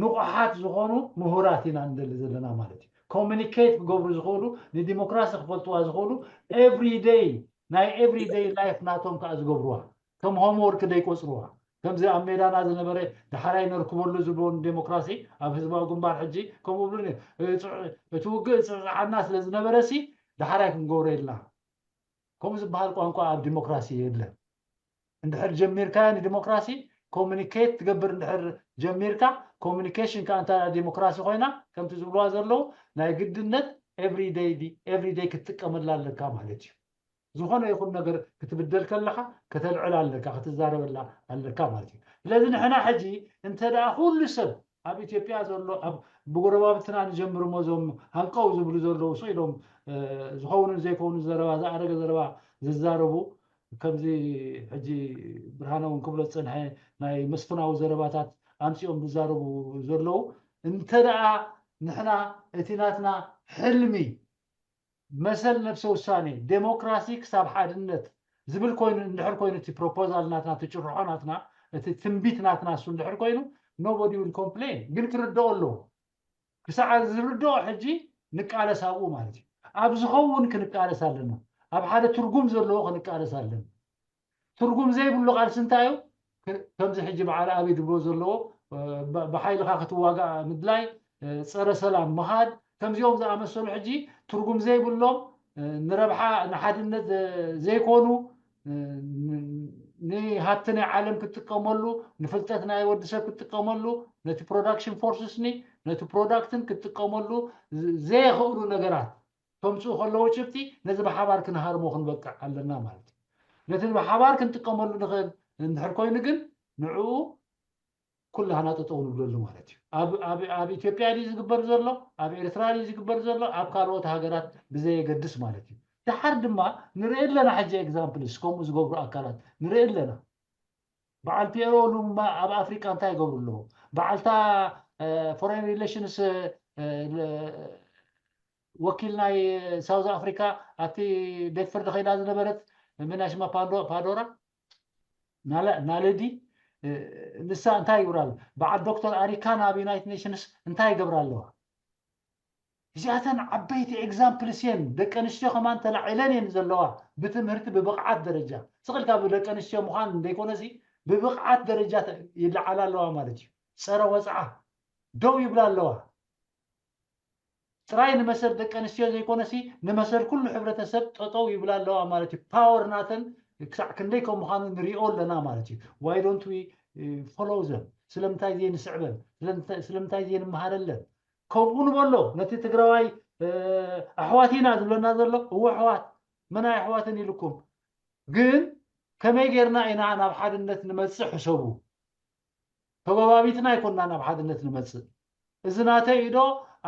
ንቑሓት ዝኾኑ ምሁራት ኢና ንደሊ ዘለና ማለት እዩ ኮሚኒኬት ክገብሩ ዝኽእሉ ንዲሞክራሲ ክፈልጥዋ ዝኽእሉ ኤቭሪዴይ ናይ ኤቭሪዴይ ላይፍ ናቶም ከዓ ዝገብርዋ ከም ሆምወርክ ደይቆፅርዋ ከምዚ ኣብ ሜዳና ዝነበረ ዳሕራይ ነርክበሉ ዝብሎን ዴሞክራሲ ኣብ ህዝባዊ ግንባር ሕጂ ከምኡ ብሉ እቲ ውግእ ፅዕዓና ስለ ዝነበረሲ ዳሕራይ ክንገብሮ የልና ከምኡ ዝበሃል ቋንቋ ኣብ ዲሞክራሲ የለን እንድሕር ጀሚርካ ንዲሞክራሲ ኮሚኒኬት ትገብር እንድሕር ጀሚርካ ኮሚኒኬሽን ከዓ እንታ ዲሞክራሲ ኮይና ከምቲ ዝብልዋ ዘለዉ ናይ ግድነት ኤቭሪዴይ ክትጥቀመላ ኣለካ ማለት እዩ ዝኾነ ይኹን ነገር ክትብደል ከለካ ከተልዕል ኣለካ ክትዛረበላ ኣለካ ማለት እዩ ስለዚ ንሕና ሕጂ እንተደኣ ኩሉ ሰብ ኣብ ኢትዮጵያ ዘሎ ብጎረባብትና ንጀምር ሞ ዞም ሃንቀው ዝብሉ ዘለዉ ኢሎም ዝኸውኑን ዘይከውኑን ዘረባ ዝኣረገ ዘረባ ዝዛረቡ ከምዚ ሕጂ ብርሃነ እውን ክብሎ ዝፀንሐ ናይ መስፍናዊ ዘረባታት ኣምፂኦም ዝዛረቡ ዘለዉ እንተደኣ ንሕና እቲ ናትና ሕልሚ መሰል ነፍሲ ውሳኔ ዴሞክራሲ ክሳብ ሓድነት ዝብል ኮይኑ እንድሕር ኮይኑ እቲ ፕሮፖዛል ናትና ትጭርሖ ናትና እቲ ትንቢት ናትና እሱ እንድሕር ኮይኑ ኖቦዲ ዊል ኮምፕሌን ግን ክርድኦ ኣለዎ ክሳዕ ዝርድኦ ሕጂ ንቃለስ ኣብኡ ማለት እዩ ኣብ ዝኸውን ክንቃለስ ኣለና ኣብ ሓደ ትርጉም ዘለዎ ክንቃለስ ኣለና ትርጉም ዘይብሉ ቃልሲ እንታይ እዩ ከምዚ ሕጂ በዓል ኣብይ ድብሎ ዘለዎ ብሓይልካ ክትዋጋእ ምድላይ ፀረ ሰላም ምኻድ ከምዚኦም ዝኣመሰሉ ሕጂ ትርጉም ዘይብሎም ንረብሓ ንሓድነት ዘይኮኑ ንሃብቲ ናይ ዓለም ክትጥቀመሉ ንፍልጠት ናይ ወዲ ሰብ ክትጥቀመሉ ነቲ ፕሮዳክሽን ፎርስስኒ ነቲ ፕሮዳክትን ክትጥቀመሉ ዘይኽእሉ ነገራት ከምፅኡ ከለዎ ጭብጢ ነዚ ብሓባር ክንሃርሞ ክንበቅዕ ኣለና ማለት እዩ ነቲ ብሓባር ክንጥቀመሉ ንኽእል እንድሕር ኮይኑ ግን ንዕኡ ኩላህና ጠጠው ንብለሉ ማለት እዩ ኣብ ኢትዮጵያ ድዩ ዝግበር ዘሎ ኣብ ኤርትራ ድዩ ዝግበር ዘሎ ኣብ ካልኦት ሃገራት ብዘየገድስ ማለት እዩ ድሓር ድማ ንርኢ ኣለና ሕጂ ኤግዛምፕልስ ከምኡ ዝገብሩ ኣካላት ንርኢ ኣለና በዓል ፒሮ ሉማ ኣብ ኣፍሪቃ እንታይ ይገብሩ ኣለዎ በዓልታ ፎሬን ሪሌሽንስ ወኪል ናይ ሳውዝ ኣፍሪካ ኣብቲ ቤት ፍርዲ ከይዳ ዝነበረት ምናይ ሽማ ፓዶራ ናለዲ ንሳ እንታይ ይገብራ ኣሎ በዓል ዶክተር ኣሪካን ኣብ ዩናይትድ ኔሽንስ እንታይ ይገብራ ኣለዋ እዚኣተን ዓበይቲ ኤግዛምፕልስ እየን ደቂ ኣንስትዮ ከማን ተላዒለን እየን ዘለዋ ብትምህርቲ ብብቕዓት ደረጃ ስቕልካ ብደቂ ኣንስትዮ ምዃን እንደይኮነሲ ብብቕዓት ደረጃ ይለዓላ ኣለዋ ማለት እዩ ፀረ ወፅዓ ደው ይብላ ኣለዋ ጥራይ ንመሰል ደቂ ኣንስትዮ ዘይኮነሲ ንመሰል ኩሉ ሕብረተሰብ ጠጠው ይብላ ኣለዋ ማለት እዩ ፓወር ናተን ክሳዕ ክንደይ ከም ምዃኑ ንሪኦ ኣለና ማለት እዩ ዋይ ዶንት ዊ ፎሎው ዘም ስለምንታይ ዘይንስዕበን ስለምንታይ ዘይንመሃረለን ከምኡ ንበሎ ነቲ ትግራዋይ ኣሕዋቲና ዝብለና ዘሎ እዎ ኣሕዋት መናይ ኣሕዋትን ኢልኩም ግን ከመይ ጌርና ኢና ናብ ሓድነት ንመፅእ ሕሰቡ ተጎባቢትና ይኮንና ናብ ሓድነት ንመፅእ እዚ ናተይ ኢዶ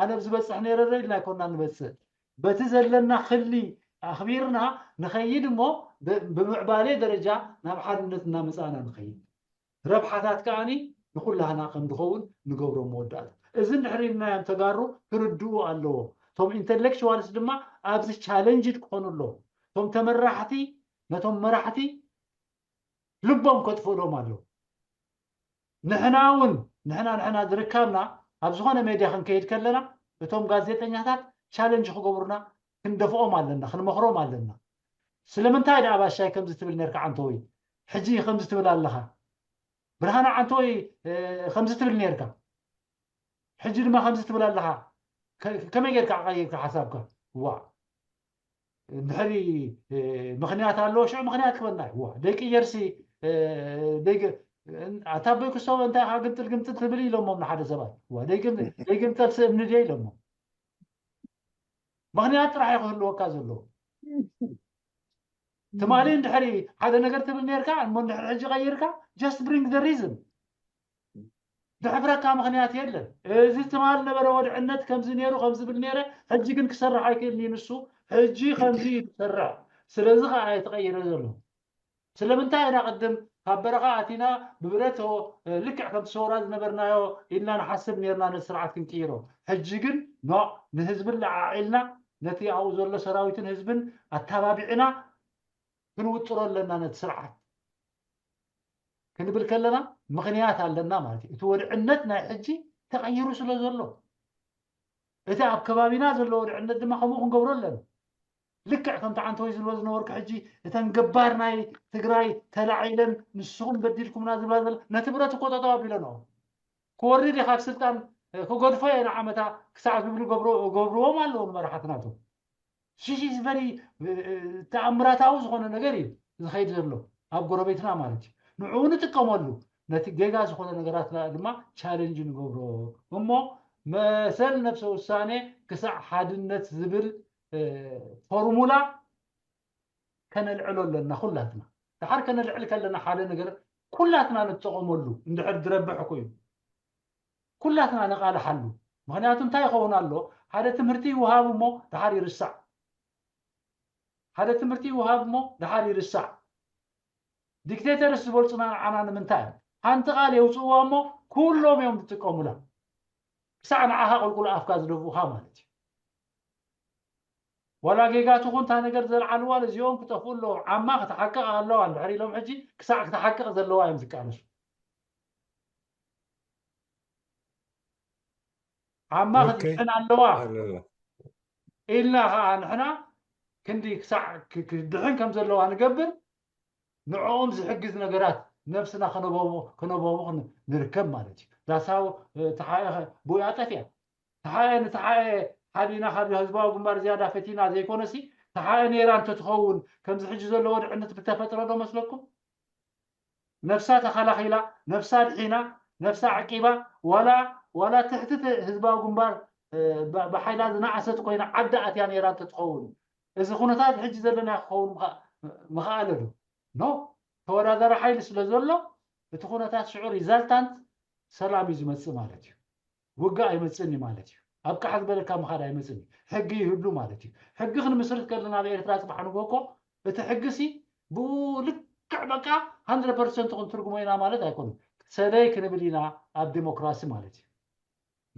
ኣነ ብዝበፅሕ ነይረ ኢልና ይኮንና ንመፅእ በቲ ዘለና ክሊ أخبيرنا نخيد مو بمعبالي درجة نبحرنتنا مسانا نخيد ربحات كاني نقول لها ناقم دخول نقبرو مودات إذن حريمنا يم تقارو كردو الله توم intellectuals دما أبز challenge تكونوا له توم تمرحتي نتوم مرحتي لبهم كتفولو مالو نحنا ذركبنا أبزخونا ميديا خنكيد كلنا بتوم غازيتنياتات challenge خقبرنا كندفعهم علينا خنمخروم علينا سلمنتاي دعبا الشاي كم زتبل نيركا عنتوي حجي خمس تبل اللها برهانا عنتوي خمس تبل نيركا حجي ما خمس تبل اللها كم يركا غيرك حسابك وا بحري مخنيات الله شو مخنيات كبرنا وا ديك يرسي ديك عتابك سو انت قمت تبلي لهم من حدا زمان وا ديك انت من دي لهم مخنيات راح ياخذ له كازلو تمارين دحري هذا نقدر تبل نيركا من حجي غيركا just bring the reason دحبرك مخنيات يلا زي تمال نبره ودعنت كم زنيرو خمس بالنيره حجي كن كسرع هيكلني نسو حجي خمسي تسرع سلازخ يتغير زلو سلمنتا انا قدم كبرقاتنا ببرته لك كم صورات نبرنايو إلا نحسب نيرنا نسرعت كنكيرو حجي كن نوع نهزب العائلنا نتي عاوز ولا سراويتن هزبن التابعنا كنوطرو لنا نتسرعت كنبل كلنا مغنيات لنا مالتي تودعنتنا حجي تغيروا سلا زلو اذا كبابينا زلو ودعنت دما خمو نقبرو لنا لكع كم تعنتو يزلو زنورك حجي تنقبارناي تግራይ تلعيلن نسخم بديلكم نازل هذا نتبرت قططوا بلنو كوريدي خاف سلطان كغدفاي نعمتا كساعات بيبلو قبرو مالو مرحتناتو شي فيري تأمراتاو زخونه نغري زخيد زلو اب غربيتنا مالتي نعون تقملو نتي جيغا زخونه نغرات دما تشالنج نغبرو امو مثل نفس وسانه كسع حادነት زبل فورمولا كان العلو لنا كلاتنا دحر كان العل كلنا حاله نغر كلاتنا نتقملو اندحر دربح كوي كلاتنا نقال حلو مغنياتو انت يخونالو هذا تمرتي وهابمو دحر يرسع هذا تمرتي وهابمو دحر يرسع ديكتاتورس بولصنا عنا منتاي انت قال يوصوامو كلهم يوم تقوملا سعنا عها قلقل افكاز دفوها مالتي ولا جيجاتو كنت نقدر زلعلوا لزيوم كتقول له عما تحقق الله عند حري لهم حجي كساعك تحقق زلوا يمسك عنش عما خدحنا اللوا إلا نحنا كندي كساع كدحن كم زلوا نقبل نعوم زحجز نقرات نفسنا خنبومو نركب مالتي لا ساو تحايا بويا طفيا تحايا حالينا خلي هزباو قمبار زيادة فتينا زي كونسي تحايا نيران تتخون كم زحجز زلوا ودعنت بتفترة دو مسلكم نفسها تخلخيلا نفسها الحينة نفسها عقيبة ولا تحت هزباو قمبار بحيلات نعست كوينا عدأت يعني نيران تتخون إذا خونتات حجز لنا يخون مخالدو نو ተወዳዳሪ ሓይሊ ስለ ዘሎ እቲ ኩነታት ሽዑር ሪዛልታንት ሰላም እዩ ዝመጽእ ማለት እዩ ውግእ ኣይመጽእኒ ማለት እዩ ኣብ ካሕት በለካ ምኻድ ኣይመጽእኒ ሕጊ ይህሉ ማለት እዩ ሕጊ ክንምስርት ከለና ብኤርትራ ጽባሕ ንጎኮ እቲ ሕጊሲ ብልክዕ በቃ 100% ክንትርጉሞ ኢና ማለት ኣይኮኑን ሰደይ ክንብል ኢና ኣብ ዲሞክራሲ ማለት እዩ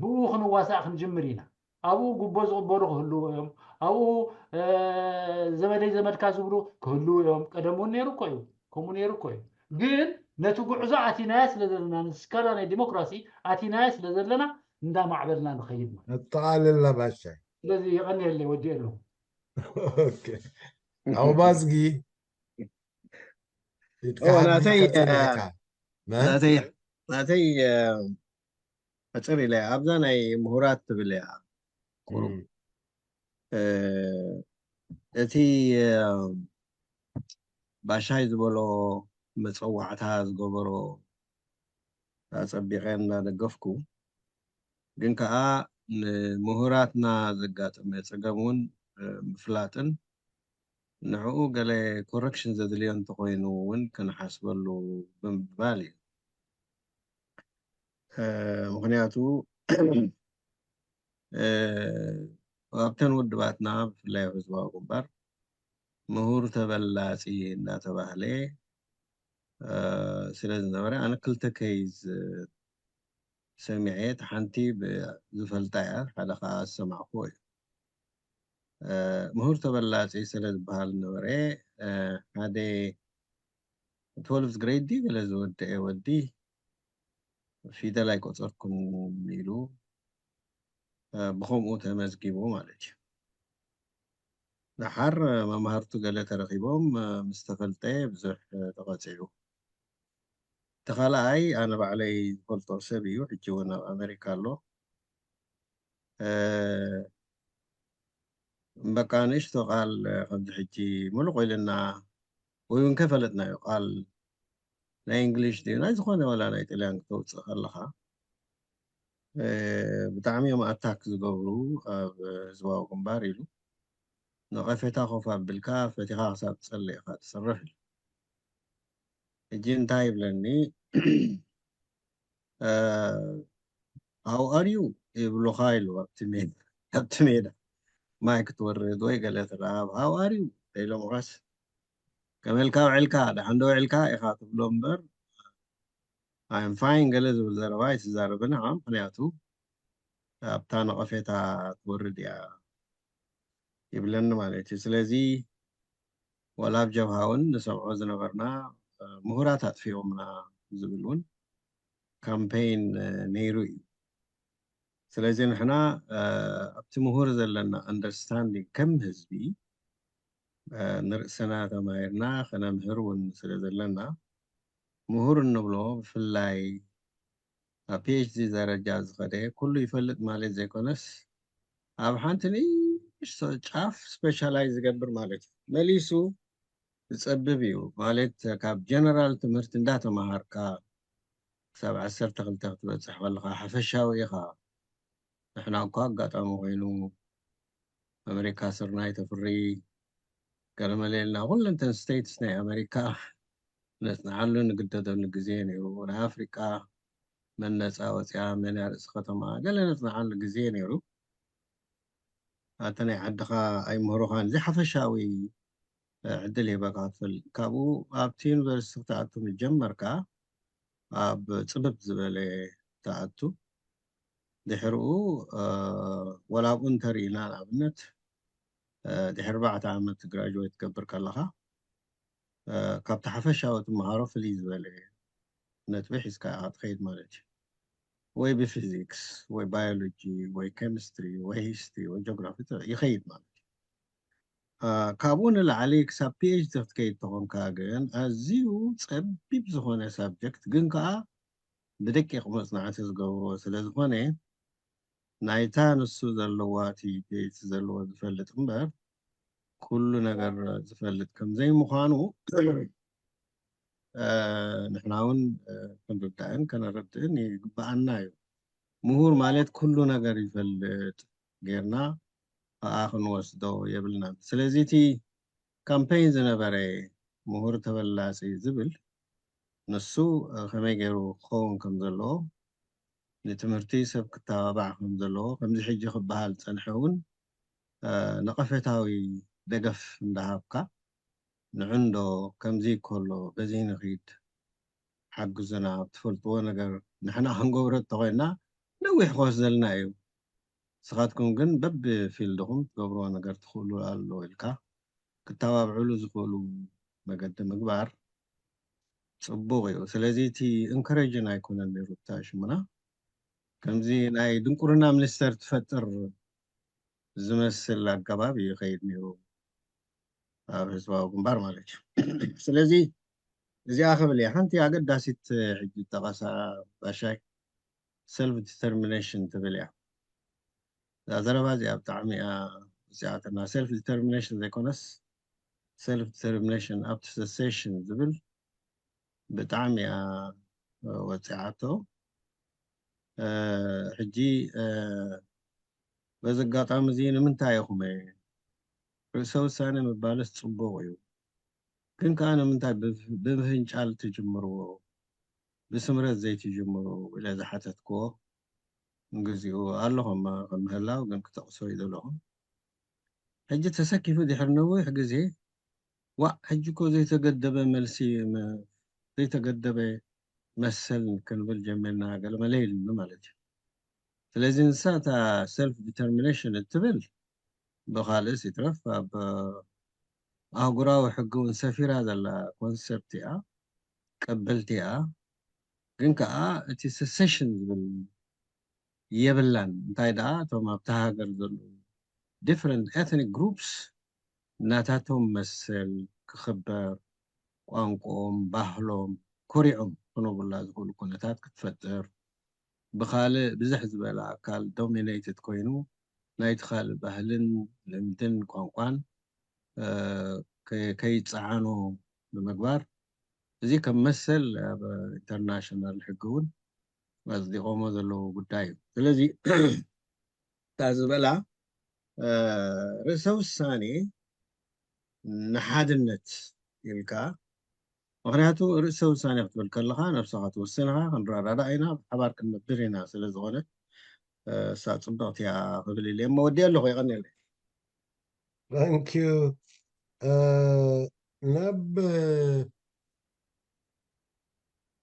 ብኡ ክንዋሳእ ክንጅምር ኢና ኣብኡ ጉቦ ዝቕበሉ ክህልው እዮም ኣብኡ ዘመደይ ዘመድካ ዝብሉ ክህልው እዮም ቀደም እውን ነይሩ እኮ እዩ ከምኡ ነይሩ እኮ እዩ ግን ነቲ ጉዕዞ ኣቲናያ ስለ ዘለና ንስካላ ናይ ዲሞክራሲ ኣቲናያ ስለ ዘለና እንዳማዕበልና ንኸይድ ማለት ኣጠቓልልና ባሻይ ስለዚ ይቐኒየለይ ወዲእ ኣለኹ ኦኬ ኣው ባዝጊ ናተይ ኣፅር ኢለ ኣብዛ ናይ ምሁራት ትብል እያ እቲ ባሻይ ዝበሎ መፀዋዕታ ዝገበሮ ኣፀቢቐ እናደገፍኩ ግን ከዓ ንምሁራትና ዘጋጥመ ፀገም እውን ምፍላጥን ንዕኡ ገለ ኮረክሽን ዘድልዮ እንተኮይኑ እውን ክንሓስበሉ ብምባል እዩ ምክንያቱ ኣብተን ውድባትና ብፍላይ ህዝባዊ ግንባር ምሁር ተበላፂ እናተባህለ ስለ ዝነበረ ኣነ ክልተ ኬዝ ሰሚዐ ሓንቲ ብዝፈልጣ እያ ሓደ ከዓ ዝሰማዕክዎ እዩ ምሁር ተበላፂ ስለ ዝበሃል ነበረ ሓደ 12th grade ዲ ገለ ዝወድአ ወዲ ፊደል ኣይቆፀርኩን ኢሉ ብከምኡ ተመዝጊቡ ማለት እዩ ድሓር መምሃርቱ ገለ ተረኺቦም ምስ ተፈልጠ ብዙሕ ተቐፂዑ ተኻልኣይ ኣነ ባዕለይ ዝፈልጦ ሰብ እዩ ሕጂ እውን ኣብ ኣሜሪካ ኣሎ በቃ ንእሽቶ ቃል ከምዚ ሕጂ ሙሉቕ ኢልና ወይ እውን ከፈለጥናዮ ቃል ናይ እንግሊሽ ድዩ ናይ ዝኾነ ወላ ናይ ጣልያን ክተውፅእ ከለኻ ብጣዕሚ እዮም ኣታክ ዝገብሩ ኣብ ህዝባዊ ግንባር ኢሉ ነቐፌታ ኮፍ ኣቢልካ ፈቲኻ ክሳብ ትፀልእ ኢኻ ትሰርሕ ኢሉ ሕጂ እንታይ ይብለኒ how are you ይብሉኻ ኢሉ ኣብቲ ሜዳ ማይ ክትወርድ ወይ ገለ ትረኣብ how are you ኢሎም ቃስ ከመልካ ውዕልካ ድሓን ዶ ውዕልካ ኢኻ ትብሎ እምበር I'm fine ገለ ዝብል ዘረባ ይትዛረበና ምክንያቱ ኣብታ ነቐፌታ ትወርድ እያ ይብለኒ ማለት እዩ ስለዚ ወላ ኣብ ጀብሃ እውን ንሰምዖ ዝነበርና ምሁራት ኣጥፊኦምና ዝብል እውን ካምፔይን ነይሩ እዩ ስለዚ ንሕና ኣብቲ ምሁር ዘለና ኣንደርስታንዲንግ ከም ህዝቢ ንርእስና ተማሂርና ከነምህር እውን ስለ ዘለና ምሁር እንብሎ ብፍላይ ኣብ ፒኤችዲ ደረጃ ዝኸደ ኩሉ ይፈልጥ ማለት ዘይኮነስ ኣብ ሓንቲ ንእሽቶ ጫፍ ስፔሻላይዝ ዝገብር ማለት እዩ መሊሱ ዝፀብብ እዩ ማለት ካብ ጀነራል ትምህርቲ እንዳተማሃርካ ክሳብ 12 ክትበፅሕ ከለካ ሓፈሻዊ ኢኻ ንሕና እኳ ኣጋጣሚ ኮይኑ ኣሜሪካ ስርናይ ተፍሪ ገለመሌልና ኩለንተን ስቴትስ ናይ ኣሜሪካ ነፅንዓሉ ንግደደሉ ግዜ ነይሩ ናይ ኣፍሪቃ መን ነፃ ወፅያ መን ርእሲ ከተማ ገለ ነፅንዓሉ ግዜ ነይሩ ኣተ ናይ ዓድኻ ኣይምህሩኻን ዝሓፈሻዊ ዕድል ሂበካ ትፈልጥ ካብኡ ኣብቲ ዩኒቨርሲቲ ክትኣቱ ምጀመርካ ኣብ ፅብብ ዝበለ ተኣቱ ድሕሪኡ ወላ ኣብኡ እንተሪእና ንኣብነት ድሕሪ 4 ዓመት ግራጅዌት ትገብር ከለኻ ካብቲ ሓፈሻዊ ትመሃሮ ፍልይ ዝበለ ነጥቢ ሒዝካ ኢኻ ትኸይድ ማለት እዩ ወይ ብፊዚክስ ወይ ባዮሎጂ ወይ ኬሚስትሪ ወይ ሂስትሪ ወይ ጂኦግራፊ ይኸይድ ማለት እዩ ካብኡ ንላዕሊ ክሳብ ፒኤችዲ ክትከይድ ተኾንካ ግን ኣዝዩ ፀቢብ ዝኾነ ሳብጀክት ግን ከዓ ብደቂቕ መፅናዕቲ ዝገብሮ ስለ ዝኾነ ናይታ ንሱ ዘለዋ እቲ ፒኤችዲ ዘለዎ ዝፈልጥ እምበር ኩሉ ነገር ዝፈልጥ ከም ዘይምዃኑ ንሕና እውን ክንርዳእን ከነረድእን ይግባአና እዩ ምሁር ማለት ኩሉ ነገር ይፈልጥ ጌርና ከዓ ክንወስዶ የብልናን ስለዚ እቲ ካምፔይን ዝነበረ ምሁር ተበላፂ ዝብል ንሱ ከመይ ገይሩ ክኸውን ከም ዘለዎ ንትምህርቲ ሰብ ክተባባዕ ከም ዘለዎ ከምዚ ሕጂ ክበሃል ፀንሐ እውን ነቐፌታዊ ደገፍ እንዳሃብካ ንዕንዶ ከምዚ ከሎ በዚ ንኺድ ሓግዙና ትፈልጥዎ ነገር ንሕና ክንገብሮ እንተኮይንና ነዊሕ ክወስደልና እዩ ንስኻትኩም ግን በቢፊልድኹም ትገብርዎ ነገር ትኽእሉ ኣሎ ኢልካ ክተባብዕሉ ዝኽእሉ መገዲ ምግባር ፅቡቕ እዩ ስለዚ እቲ ኢንከሬጅን ኣይኮነን ነይሩ ሽሙና ከምዚ ናይ ድንቁርና ሚኒስተር ትፈጥር ዝመስል ኣገባብ እዩ ይኸይድ ነይሩ ኣብ ህዝባዊ ግንባር ማለት እዩ ስለዚ እዚኣ ክብል እያ ሓንቲ ኣገዳሲት ሕጂ ጠቐሳ ባሻይ ሰልፍ ዲተርሚኔሽን ትብል እያ እዛ ዘረባ እዚኣ ብጣዕሚ እያ ወፂዓትና ሰልፍ ዲተርሚኔሽን ዘይኮነስ ሰልፍ ዲተርሚኔሽን ኣብቲ ሰሴሽን ዝብል ብጣዕሚ እያ ወፂዓቶ ሕጂ በዚ ኣጋጣሚ እዚ ንምንታይ ኢኹም ርእሰ ውሳነ ምባለስ ፅቡቕ እዩ ግን ከዓ ንምንታይ ብምፍንጫል ትጅምርዎ ብስምረት ዘይትጅምሩ ኢለ ዝሓተትክዎ ግዚኡ ኣለኹም ከም ምህላው ግን ክተቕሶ ይደለኹም ሕጂ ተሰኪፉ ድሕሪ ነዊሕ ግዜ حجكو زي تقدبه ملسي زي تقدبه مسل كنبل جمعنا قال ما ليل مالتي فلازم ساعتا سيلف ديترمينيشن التبل بخالص يترف أهقراو حقون سفير هذا الكونسبت قبلتي ግን ከዓ እቲ secessions የብላን እንታይ ደኣ እቶም ኣብቲ ሃገር ዘሎ different ethnic groups እናታቶም መሰል ክኽበር ቋንቋኦም ባህሎም ኩሪዖም ክነብሩላ ዝኽእሉ ኩነታት ክትፈጥር ብካልእ ብዝሕ ዝበለ ኣካል ዶሚኔትድ ኮይኑ ናይቲ ካልእ ባህልን ልምድን ቋንቋን ከይፀዓኑ ብምግባር እዚ ከም መሰል ኣብ ኢንተርናሽናል ሕጊ እውን ኣፅዲቖሞ ዘለዉ ጉዳይ እዩ ስለዚ እታ ዝበላ ርእሰ ውሳኔ ንሓድነት ኢልካ ምክንያቱ ርእሰ ውሳኔ ክትብል ከለካ ነብስካ ትውስን ኢካ ክንረዳዳ ኢና ብሓባር ክንነብር ኢና ስለ ዝኾነ እሳ ፅብቕቲ እያ ክብል ኢለ እሞ ወዲ ኣለኹ ይቐኒለ ثانك يو نب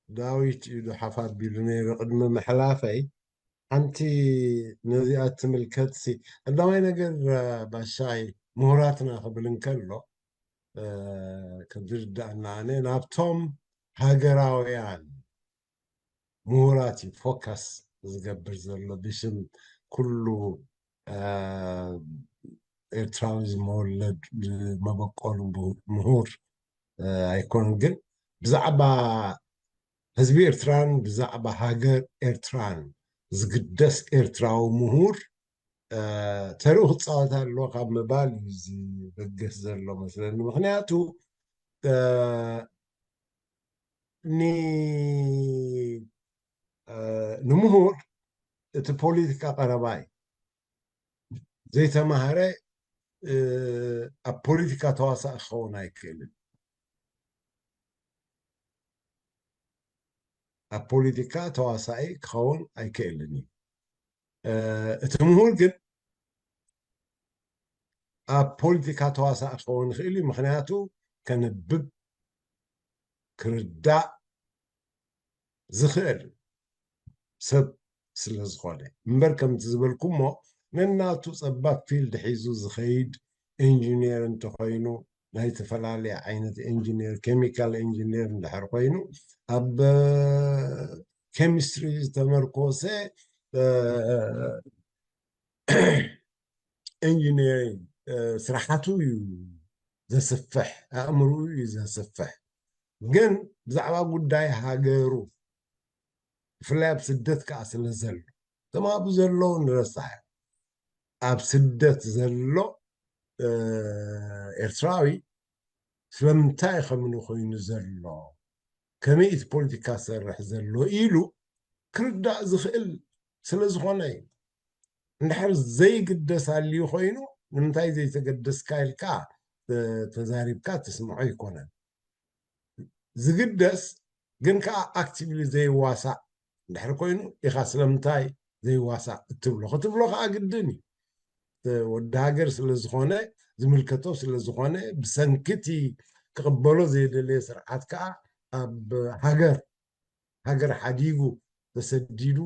داويت يدو حفاد بيلونير قدم محلافي أنت نزيات ملكتسي عندما ينقر باشاي مهراتنا قبل نكرلو كبير دعناني نابتوم هاجراويان مهراتي فوكس زقبر زلو بيشم كله ኤርትራዊ መወለድ መበቆሉ ምሁር ኣይኮን ግን ብዛዕባ ህዝቢ ኤርትራን ብዛዕባ ሃገር ኤርትራን ዝግደስ ኤርትራዊ ምሁር ተሪኡ ክፃወት ኣለዎ ካብ ምባል እዩ ዝበገስ ዘሎ መስለኒ ምክንያቱ ንምሁር እቲ ፖለቲካ ቀረባ እዩ ዘይተማሃረ ኣብ ፖለቲካ ተዋሳኢ ክኸውን ኣይክእልን ኣብ ፖለቲካ ተዋሳኢ ክኸውን ኣይክእልን እዩ እቲ ምሁር ግን ኣብ ፖለቲካ ተዋሳኢ ክኸውን ይኽእል እዩ ምክንያቱ ከንብብ ክርዳእ ዝኽእል ሰብ ስለ ዝኾነ እምበር ከምቲ ዝበልኩሞ ነናቱ ፀባብ ፊልድ ሒዙ ዝኸይድ ኢንጂነር እንተኮይኑ ናይ ዝተፈላለየ ዓይነት ኢንጂነር ኬሚካል ኢንጂነር እንድሕር ኮይኑ ኣብ ኬሚስትሪ ዝተመርኮሰ ኢንጂነሪንግ ስራሓቱ እዩ ዘስፍሕ ኣእምርኡ እዩ ዘስፍሕ ግን ብዛዕባ ጉዳይ ሃገሩ ብፍላይ ኣብ ስደት ከዓ ስለ ዘሎ እቶም ኣብኡ ዘለዉ ንረሳሕ ኣብ ስደት ዘሎ ኤርትራዊ ስለምንታይ ከምኒ ኮይኑ ዘሎ ከመይ እቲ ፖለቲካ ዝሰርሕ ዘሎ ኢሉ ክርዳእ ዝኽእል ስለ ዝኾነ እዩ እንድሕር ዘይግደስ ሃልዩ ኮይኑ ንምንታይ ዘይተገደስካ ኢልካ ተዛሪብካ ትስምዖ ይኮነን ዝግደስ ግን ከዓ ኣክቲቭሊ ዘይዋሳእ እንድሕር ኮይኑ ኢኻ ስለምንታይ ዘይዋሳእ እትብሎ ክትብሎ ከዓ ግድን እዩ ወዲ ሃገር ስለ ዝኾነ ዝምልከቶ ስለ ዝኾነ ብሰንኪቲ ክቕበሎ ዘይደለየ ስርዓት ከዓ ኣብ ሃገር ሓዲጉ ተሰዲዱ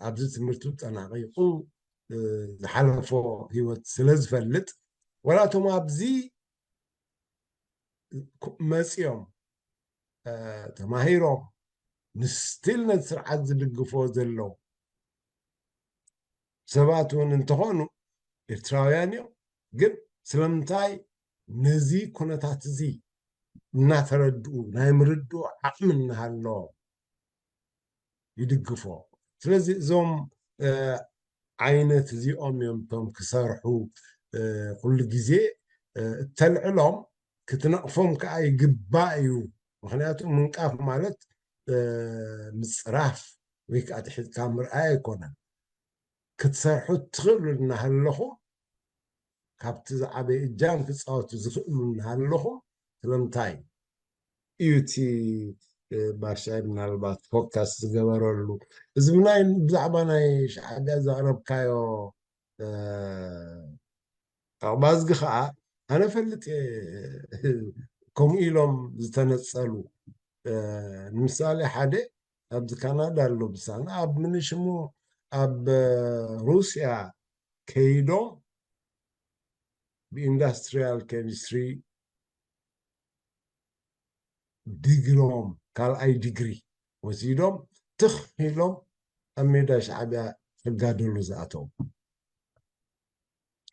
ኣብዚ ትምህርቱ ጠናቂቁ ዝሓለፎ ሂወት ስለ ዝፈልጥ ወላቶም ኣብዚ መፂኦም ተማሂሮም ንስቲል ነቲ ስርዓት ዝድግፎ ዘለው ሰባት እውን እንተኾኑ ኤርትራውያን እዮም ግን ስለምንታይ ነዚ ኩነታት እዚ እናተረድኡ ናይ ምርድኡ ዓቕሚ እናሃለዎ ይድግፎ ስለዚ እዞም ዓይነት እዚኦም እዮም እቶም ክሰርሑ ኩሉ ግዜ እተልዕሎም ክትነቕፎም ከዓ ይግባእ እዩ ምክንያቱ ምንቃፍ ማለት ምፅራፍ ወይ ከዓ ትሒዝካ ምርኣይ ኣይኮነን ክትሰርሑ ትኽእሉ እናሃለኹም ካብቲ ዝዓበየ እጃም ክፃወቱ ዝኽእሉ እናሃለኹም ስለምንታይ እዩ እቲ ባሻይ ምናልባት ፎካስ ዝገበረሉ እዚ ብዛዕባ ናይ ሻዕቢያ ዘቕረብካዮ ኣቕባዝጊ ከዓ أنا فلت كم إلهم زتنصلوا مثال حدا أب كندا اللو بسان أب من شمو أب روسيا كيدوم بإندستريال كيمستري ديجروم قال أي ديجري وزيدهم تخيلهم أميدا شعبيا فقادلو زاتهم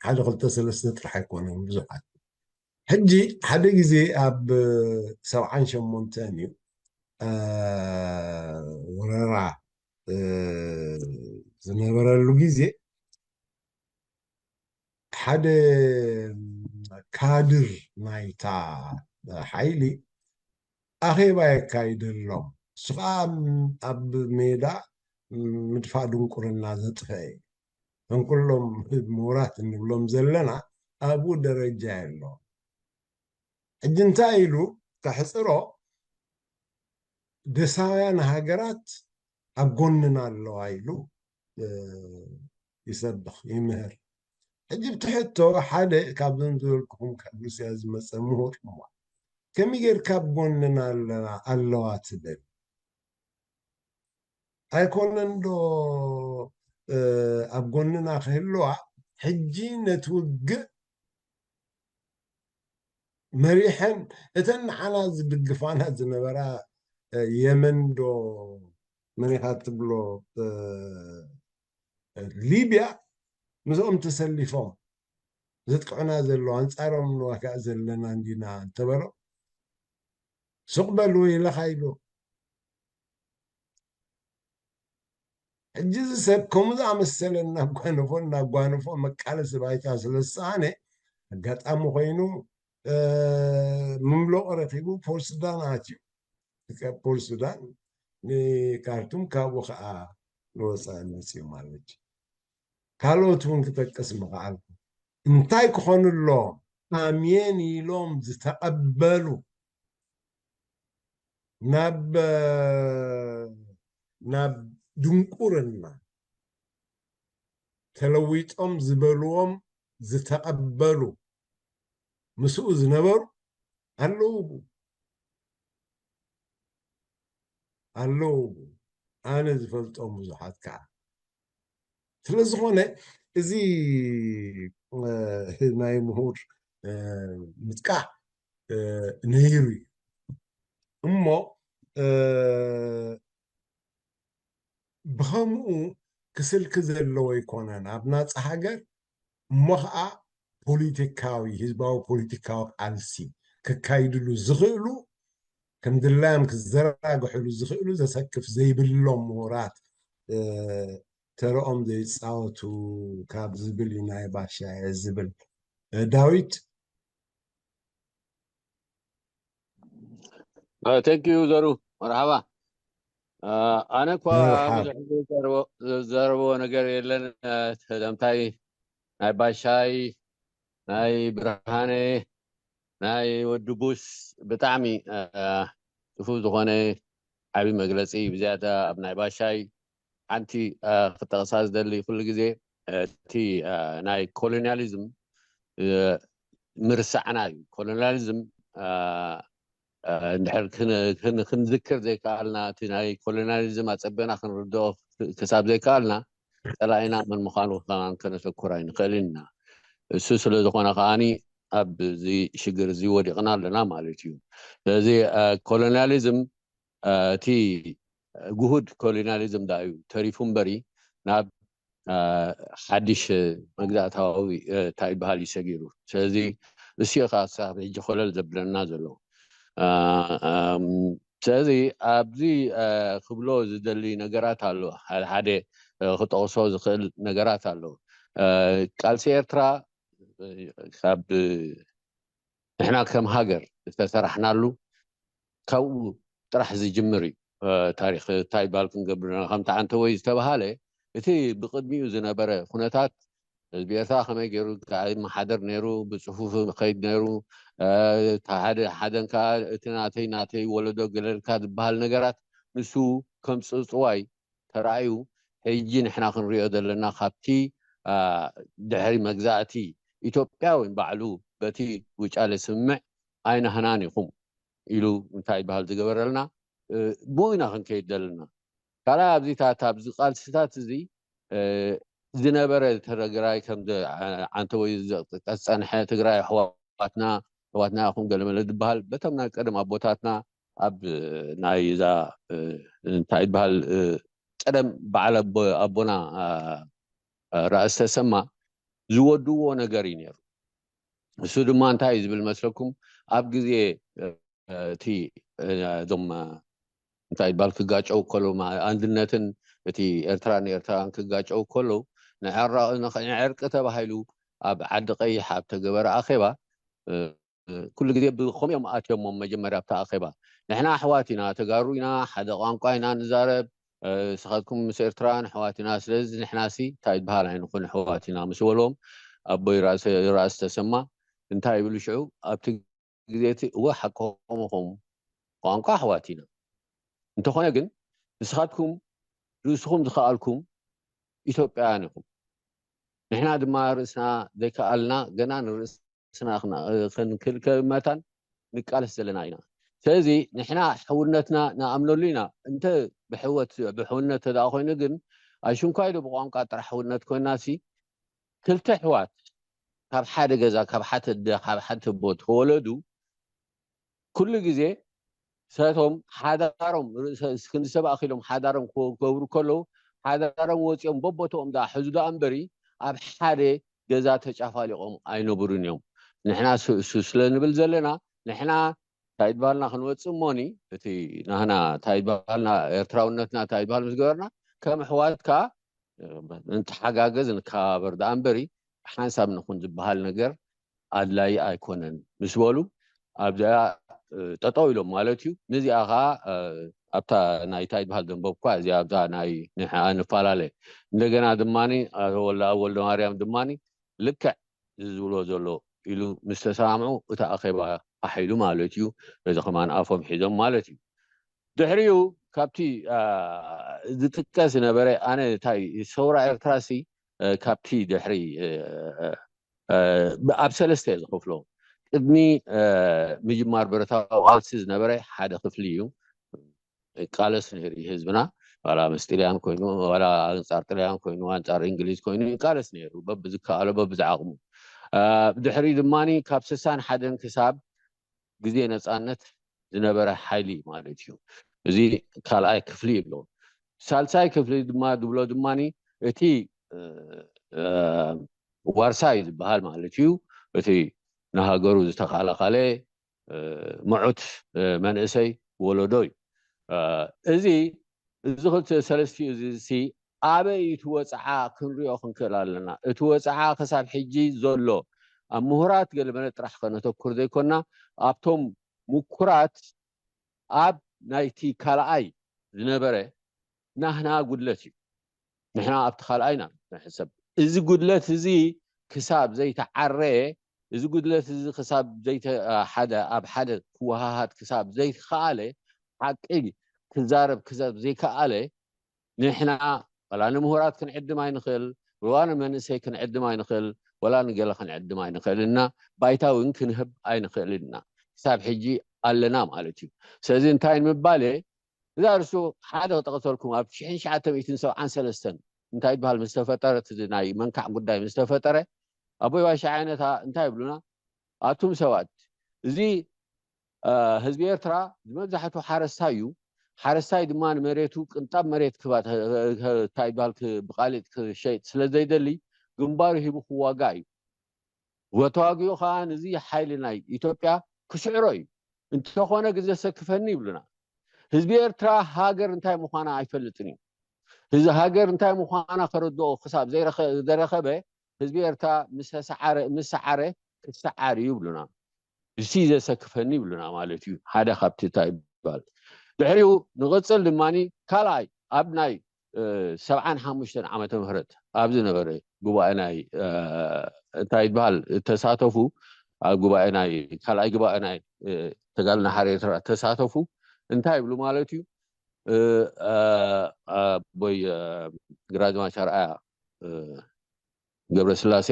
حاجة قلت سلسلة رح يكونوا بزحات حجي حدا جزي أب سوعان شمون تاني وررع زنبرلو جزي حدا كادر نايتا حيلي أخي باي كايدلهم سقام أب ميدا مدفع دنقرنا زتفاي كلهم مورات نقولهم زلنا أبو درجة له الجنتايلو كحصرو دساوያን ሃገራት أبقوننا الله عيلو يسبخ يمهر أجيب تحتو حدا كابدن دولكم كابلوس يازم مسموه كم يجير كابقوننا الله عتبل أيكونن دو أبقوننا خهلوا حجي نتوقع مريحن إتن على بالقفانات زنبرا يمن دو مريحات بلو ليبيا مزقهم تسلفهم زتقعنا زلو أنصارهم نواكا زلنا عندنا انتبرو سقبلوا إلى خايلو الجزء سب كمزا مسلنا نقوانفو مكالس بايتا سلساني قد أمو خينو مملوء رقيبو بول سودان آتيو بول سودان كارتوم كابو خاء نوصا نسيو مالج كالوتون كتكسم غالب انتاي كخون اللوم آمين يلوم تقبلوا ناب دنقورنا تلويتهم زبلوهم تقبلوا مسؤول زنبر اللو أنا زفلتهم بزحات كعب ስለዝኾነ እዚ ናይ ምሁር ምጥቃዕ ነይሩ እዩ እሞ ብኸምኡ ክስልክ ዘለዎ ይኮነን ኣብ ናፃ ሃገር እሞ ከዓ ፖለቲካዊ ህዝባዊ ፖለቲካዊ ቃልሲ ክካይድሉ ዝኽእሉ ከም ድላዮም ክዘራግሕሉ ዝኽእሉ ዘሰክፍ ዘይብሎም ምሁራት ተረኦም ዘይፃወቱ ካብ ዝብል ናይ ባሻ ዝብል ዳዊት ثانك يو زرو مرحبا انا كوا زربو ነገር የለን ተደምታይ ናይ ባሻይ ናይ ብርሃኔ ናይ ወድቡስ ብጣዕሚ ጥፉ ዝኾነ ዓቢ መግለፂ ብዝያዳ ኣብ ናይ ባሻይ ኣንቲ ክተቕሳስ ደሊ ኩሉ ግዜ እቲ ናይ ኮሎኒያሊዝም ምርሳዕና እዩ ኮሎኒያሊዝም እንድሕር ክንዝክር ዘይከኣልና እቲ ናይ ኮሎኒያሊዝም ኣፀበና ክንርድኦ ክሳብ ዘይከኣልና ፀላኢና መን ምዃኑ ከነተኩር ኣይንኽእል ኢና እሱ ስለ ዝኾነ ከዓኒ ኣብዚ ሽግር እዚ ወዲቕና ኣለና ማለት እዩ ስለዚ ኮሎኒያሊዝም እቲ ጉሁድ ኮሎኒያሊዝም ዳ እዩ ተሪፉ እምበሪ ናብ ሓድሽ መግዛእታዊ እንታይ ይበሃል እዩ ሰጊሩ ስለዚ እሲኡ ከዓ ሳብ ሕጂ ኮለል ዘብለና ዘሎ ስለዚ ኣብዚ ክብሎ ዝደሊ ነገራት ኣሎ ሓደ ክጠቕሶ ዝኽእል ነገራት ኣሎ ቃልሲ ኤርትራ ካብ ንሕና ከም ሃገር ዝተሰራሕናሉ ካብኡ ጥራሕ ዝጅምር እዩ ታሪክ እንታይ ባል ክንገብር ከምቲ ዓንተ ወይ ዝተባሃለ እቲ ብቅድሚኡ ዝነበረ ኩነታት ህዝቢ ኤርትራ ከመይ ገይሩ መሓደር ነይሩ ብፅፉፍ ከይድ ነይሩ ሓደን ከዓ እቲ ናተይ ወለዶ ገለልካ ዝበሃል ነገራት ንሱ ከም ፅፅዋይ ተረኣዩ ሕጂ ንሕና ክንሪኦ ዘለና ካብቲ ድሕሪ መግዛእቲ ኢትዮጵያውን ባዕሉ በቲ ውጫለ ስምዕ ኣይና ሃናኒኹም ኢሉ እንታይ ይበሃል ዝገበረልና ብኡኢና ክንከይድ ዘለና ካልኣይ ኣብዚታት ኣብዚ ቃልስታት እዚ ዝነበረ ትግራይ ከም ዓንተ ወይ ዝፀንሐ ትግራይ ኣሕዋትና ይኹም ገለመለ ዝበሃል በቶም ናይ ቀደም ኣቦታትና ኣብ ናይ እዛ እንታይ ይበሃል ቀደም በዓል ኣቦና ራእስ ተሰማ ዝወድዎ ነገር እዩ ነይሩ እሱ ድማ እንታይ ዝብል መስለኩም ኣብ ግዜ እቲ እዞም እንታይ ይበሃል ክጋጨው ከሎ አንድነትን እቲ ኤርትራን ኤርትራን ክጋጨው ከሎ ንዕርቂ ተባሂሉ ኣብ ዓዲ ቀይሕ ኣብ ተገበረ ኣኼባ ኩሉ ግዜ ብኸምኦም ኣትዮሞም መጀመርያ ኣብታ ኣኼባ ንሕና ኣሕዋት ኢና ተጋሩ ኢና ሓደ ቋንቋ ኢና ንዛረብ ስኻትኩም ምስ ኤርትራን ኣሕዋት ኢና ስለዚ ንሕናሲ እንታይ ይበሃል ኣይንኹን ኣሕዋት ኢና ምስ በልዎም ኣቦይ ራእሲ ተሰማ እንታይ ይብሉ ሽዑ ኣብቲ ግዜ እቲ እወ ሓቅኹም ኢኹም ቋንቋ ኣሕዋት ኢና እንተኾነ ግን ንስኻትኩም ርእስኹም ዝከኣልኩም ኢትዮጵያውያን ኢኹም ንሕና ድማ ርእስና ዘይከኣልና ገና ንርእስና ክንክልከመታን ንቃለስ ዘለና ኢና ስለዚ ንሕና ሕውነትና ንኣምነሉ ኢና እንተ ብሕውነት ተዳ ኮይኑ ግን ኣይሽንኳይዶ ብቋንቋ ጥራሕ ሕውነት ኮይናሲ ክልተ ኣሕዋት ካብ ሓደ ገዛ ካብ ሓደ ቦት ተወለዱ ኩሉ ግዜ ሰቶም ሓዳሮም ክንዲ ሰብ ኣኺሎም ሓዳሮም ክገብሩ ከለዉ ሓዳሮም ወፂኦም በቦቶኦም ዳ ሕዙ ዳ እምበሪ ኣብ ሓደ ገዛ ተጫፋሊቖም ኣይነብሩን እዮም ንሕና ስለንብል ዘለና ንሕና እንታይ ይበሃልና ክንወፅእ እሞኒ እቲ ናህና እንታይ ይበሃልና ኤርትራውነትና እንታይ ይበሃል ምስ ገበርና ከም ኣሕዋትካ እንትሓጋገዝ ንከባበር ዳ እምበሪ ሓንሳብ ንኹን ዝበሃል ነገር ኣድላይ ኣይኮነን ምስ በሉ ኣብዚኣ ጠጠው ኢሎም ማለት እዩ ነዚኣ ከዓ ኣብታ ናይ እንታይ ይበሃል ዘንበብኳ እዚኣ ኣብዛ ናይ ንፈላለ እንደገና ድማኒ ወልደ ማርያም ድማኒ ልክዕ ዝብሎ ዘሎ ኢሉ ምስ ተሰማምዑ እታ ኣኼባ ኣሒሉ ማለት እዩ በዚ ከማን ኣፎም ሒዞም ማለት እዩ ድሕሪኡ ካብቲ ዝጥቀስ ነበረ ኣነ እንታይ ሰውራ ኤርትራሲ ካብቲ ድሕሪ ኣብ ሰለስተ እየ ዝኸፍሎ ቅድሚ ምጅማር ብረታዊ ቃልሲ ዝነበረ ሓደ ክፍሊ እዩ ቃለስ ነይሩ ህዝብና ዋላ ምስ ጣልያን ኮይኑ ዋላ ኣንፃር ጣልያን ኮይኑ ኣንፃር እንግሊዝ ኮይኑ ቃለስ ነይሩ በብዝከኣሎ በብዝዓቕሙ ድሕሪ ድማኒ ካብ 61 ክሳብ ግዜ ነፃነት ዝነበረ ሓይሊ ማለት እዩ እዚ ካልኣይ ክፍሊ ይብሎ ሳልሳይ ክፍሊ ድማ ዝብሎ ድማኒ እቲ ዋርሳይ ዝበሃል ማለት እዩ እቲ ንሃገሩ ዝተኻለኻለ ምዑት መንእሰይ ወለዶ እዩ እዚ ክልተ ሰለስቲኡ እዚ ኣበይ እቲ ወፅዓ ክንሪኦ ክንክእል ኣለና እቲ ወፅዓ ክሳብ ሕጂ ዘሎ ኣብ ምሁራት ገለመለ ጥራሕ ከነተኩር ዘይኮና ኣብቶም ምኩራት ኣብ ናይቲ ካልኣይ ዝነበረ ናህና ጉድለት እዩ ንሕና ኣብቲ ካልኣይ ኢና ንሕሰብ እዚ ጉድለት እዚ ክሳብ ዘይተዓረ እዚ ጉድለት እዚ ክሳብ ሓደ ኣብ ሓደ ክወሃሃድ ክሳብ ዘይከኣለ ሓቂ ክዛረብ ክዛብ ዘይከኣለ ንሕና ወላ ንምሁራት ክንዕድም ኣይንኽእል ወላ ንመንእሰይ ክንዕድም ኣይንኽእል ወላ ንገለ ክንዕድም ኣይንኽእልና ባይታውን ክንህብ ኣይንኽእልና ክሳብ ሕጂ ኣለና ማለት እዩ ስለዚ እንታይ ንምባል እዛ ርሱ ሓደ ክጠቕሰልኩም ኣብ 1973 እንታይ ይበሃል ምስ ተፈጠረ ናይ መንካዕ ጉዳይ ምስ ተፈጠረ ኣቦይ ዋሻ ዓይነታ እንታይ ይብሉና ኣቱም ሰባት እዚ ህዝቢ ኤርትራ ዝመብዛሕትኡ ሓረስታይ እዩ ሓረስታይ ድማ ንመሬቱ ቅንጣብ መሬት ክባት እንታይ ይበሃል ብቃሊጥ ክሸይጥ ስለዘይደሊ ግንባሩ ሂቡ ክዋጋ እዩ ወተዋጊኡ ከዓ ነዚ ሓይሊ ናይ ኢትዮጵያ ክስዕሮ እዩ እንተኾነ ግዜ ሰክፈኒ ይብሉና ህዝቢ ኤርትራ ሃገር እንታይ ምዃና ኣይፈልጥን እዩ እዚ ሃገር እንታይ ምዃና ከረድኦ ክሳብ ዘይረኸበ ህዝቢ ኤርትራ ምስ ሰዓረ ክሰዓር እዩ ይብሉና እዚ ዘሰክፈኒ ይብሉና ማለት እዩ ሓደ ካብቲ እንታይ ይበሃል ድሕሪኡ ንቕፅል ድማኒ ካልኣይ ኣብ ናይ 75 ዓመተ ምህረት ኣብ ዝነበረ ጉባኤ ናይ እንታይ ይበሃል ተሳተፉ ኣብ ጉባኤ ናይ ካልኣይ ጉባኤ ናይ ተጋድሎ ሓረ ኤርትራ ተሳተፉ እንታይ ይብሉ ማለት እዩ ኣቦይ ግራዝማች ኣርኣያ ገብረስላሴ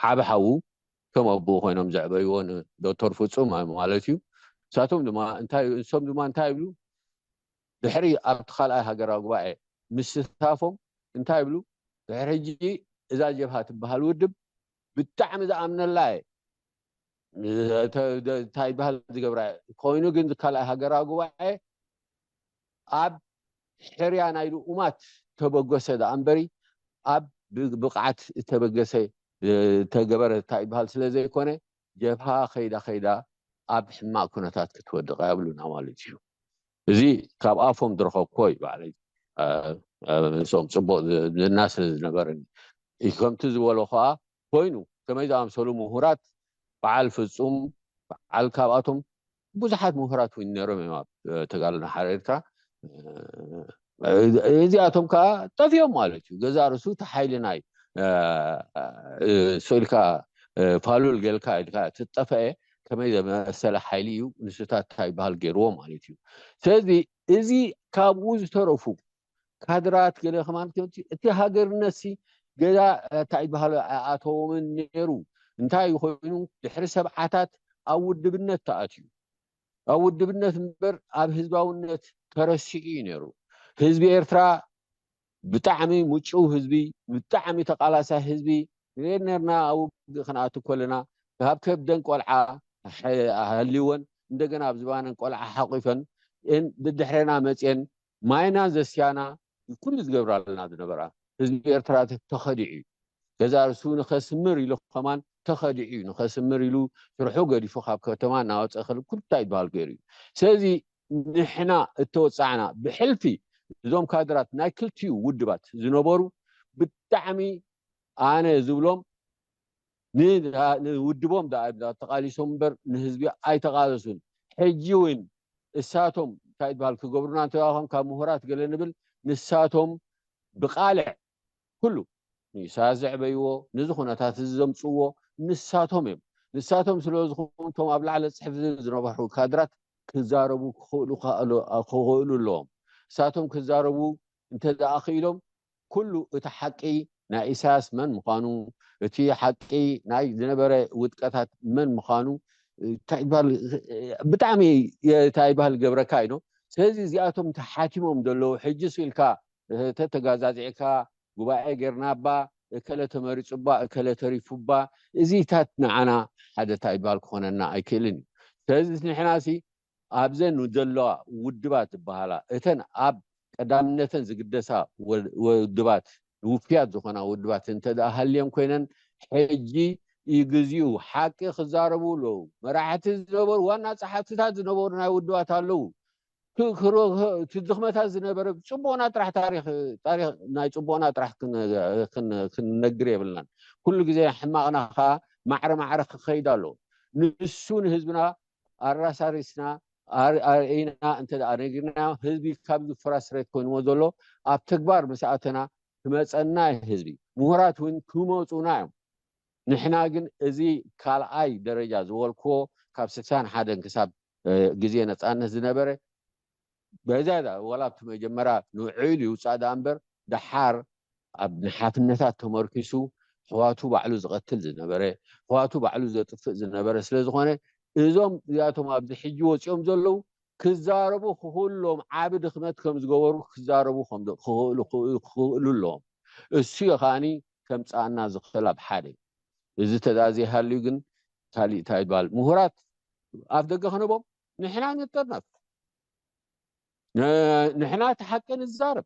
ዓብ ሓዉ كم أبوه خوينهم زعبيون دكتور فوتسوم مالتيو ساتهم دما انتاي بلو دحري أدخل هاجر أقوى مستثافهم انتاي بلو دحري جي إذا جبهات بهالودب بالتعم إذا أمن الله تاي بهال زجبرة خوينو جند خلا هاجر أقوى أب حريا نايلو أمات تبغى أمبري أب بقعت تبغى تجبر تاي بهال سلزة يكونه جبهة خيدا أب ما كنا تتود قابلنا والديو زي كاب أفهم درخو كوي بعلي سوم صبوا الناس النبرني يكم تزولوا خا كوينو كما إذا أمسلوا مهارات بعل فصوم بعل كاباتهم بزحات مهارات وين نرمي ما تقالنا حريرتا إذا أتوم كا تفيهم مالتي جزارسو تحايلناي سولكا فالول جلكا إذا تتفق كما إذا مسألة حاليو نسيتها تاي بهالجيرو مالتيو سيدي إذا كابوز ترفو كادرات كله كمان تي هاجر نسي جدا تاي بهالعاتهم نيرو انتهى يخونو دحر سبعات أود بالنت تأتيو أود بالنت مبر أب حزباونت ترشقي نيرو حزب إرترا بتعمي مچو حزبي بتعمي تقالاسا حزبي غيرنا أو خناتو كلنا هاب كبدن قلعة هليون እንደገና ብዝባነን ቆልዓ ሓቂፈን ان ድድሕረና መፅን ማይና ዘስያና ኩሉ ዝገብራልና ዝነበራ ህዝቢ ኤርትራ ተኸዲዑ ገዛ ርሱ ንኸስምር ኢሉ ከማን ተኸዲዑ ንኸስምር ኢሉ ስርሑ ገዲፉ ካብ ከተማ ናወፀ ክል ኩልታይ ይበሃል ገይሩ ስለዚ ንሕና እተወፃዕና ብሕልፊ እዞም ካድራት ናይ ክልቲኡ ውድባት ዝነበሩ ብጣዕሚ ኣነ ዝብሎም ንውድቦም ተቃሊሶም እምበር ንህዝቢ ኣይተቃለሱን ሕጂ እውን እሳቶም እንታይ ይበሃል ክገብሩና እንተባኾም ካብ ምሁራት ገለ ንብል ንሳቶም ብቃልዕ ኩሉ ንኢሳያስ ዘዕበይዎ ነዚ ኩነታት ዘምፅዎ ንሳቶም እዮም ንሳቶም ስለ ዝኾኑ እቶም ኣብ ላዕለ ፅሕፍ ዝነበሩ ካድራት ክዛረቡ ክኽእሉ ኣለዎም እሳቶም ክዛረቡ እንተደኣኺኢሎም ኩሉ እቲ ሓቂ ናይ ኢሳያስ መን ምዃኑ እቲ ሓቂ ናይ ዝነበረ ውጥቀታት መን ምዃኑ ብጣዕሚ እንታይ ይበሃል ገብረካ ኢኖ ስለዚ እዚኣቶም ተሓቲሞም ዘለዉ ሕጂ ስኢልካ ተተጋዛዚዕካ ጉባኤ ጌርናባ እከለ ተመሪፁባ እከለ ተሪፉባ እዚታት ንዓና ሓደ እንታይ ይበሃል ክኾነና ኣይክእልን እዩ ስለዚ ንሕናሲ ኣብዘን ዘለዋ ውድባት ዝበሃላ እተን ኣብ ቀዳምነተን ዝግደሳ ውድባት ውፍያት ዝኾና ውድባት እንተደኣ ሃልየን ኮይነን ሕጂ ይግዝኡ ሓቂ ክዛረቡ ኣለዉ መራሕቲ ዝነበሩ ዋና ፀሓፍትታት ዝነበሩ ናይ ውድባት ኣለዉ ድኽመታት ዝነበረ ፅቡቕና ጥራሕ ታሪክ ናይ ፅቡቕና ጥራሕ ክንነግር የብልናን ኩሉ ግዜ ሕማቕና ከዓ ማዕረ ማዕረ ክኸይድ ኣለዎ ንሱ ንህዝብና ኣራሳሪስና ኣርኢና እንተደኣ ነጊርና ህዝቢ ካብዚ ፍራስሬት ኮይንዎ ዘሎ ኣብ ተግባር ምስኣተና ክመፀና ህዝቢ ምሁራት እውን ክመፁና እዮም ንሕና ግን እዚ ካልኣይ ደረጃ ዝበልክዎ ካብ 61 ክሳብ ግዜ ነፃነት ዝነበረ በዛዳ ወላብቲ መጀመርያ ንውዕል ይውፃእ እምበር ድሓር ኣብ ንሓፍነታት ተመርኪሱ ሕዋቱ ባዕሉ ዝቐትል ዝነበረ ሕዋቱ ባዕሉ ዘጥፍእ ዝነበረ ስለ ዝኾነ እዞም እዚኣቶም ኣብዚ ሕጂ ወፂኦም ዘለዉ ክዛረቡ ክኽእሎም ዓብ ድኽመት ከም ዝገበሩ ክዛረቡ ክኽእሉ ኣለዎም እሱ ከዓኒ ከምፃኣና ዝኽእል ኣብ ሓደ እዚ ተዛዚሃልዩ ግን ካሊእ እንታይ ይበሃል ምሁራት ኣብ ደገ ክነቦም ንሕና ንጠርነፍ ንሕና ተሓቂ ንዛረብ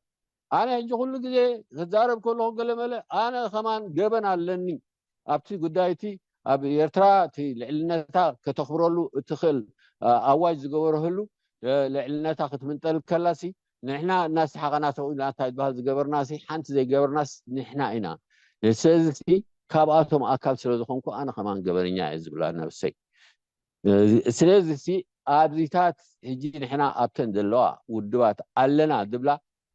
ኣነ ሕጂ ኩሉ ግዜ ክዛረብ ከለኹ ገለ መለ ኣነ ከማን ገበን ኣለኒ ኣብቲ ጉዳይ እቲ ኣብ ኤርትራ እቲ ልዕልነታ ከተኽብረሉ እትኽእል ኣዋጅ ዝገበረህሉ ልዕልነታ ክትምንጠል ከላሲ ንሕና እናሰሓቐና ተውኢልና እንታይ ይበሃል ዝገበርናሲ ሓንቲ ዘይገበርናስ ንሕና ኢና ስለዚ ካብኣቶም ኣካል ስለ ዝኾንኩ ኣነ ከማን ገበነኛ እየ ዝብላ ነብሰይ ስለዚ ኣብዚታት ሕጂ ንሕና ኣብተን ዘለዋ ውድባት ኣለና ዝብላ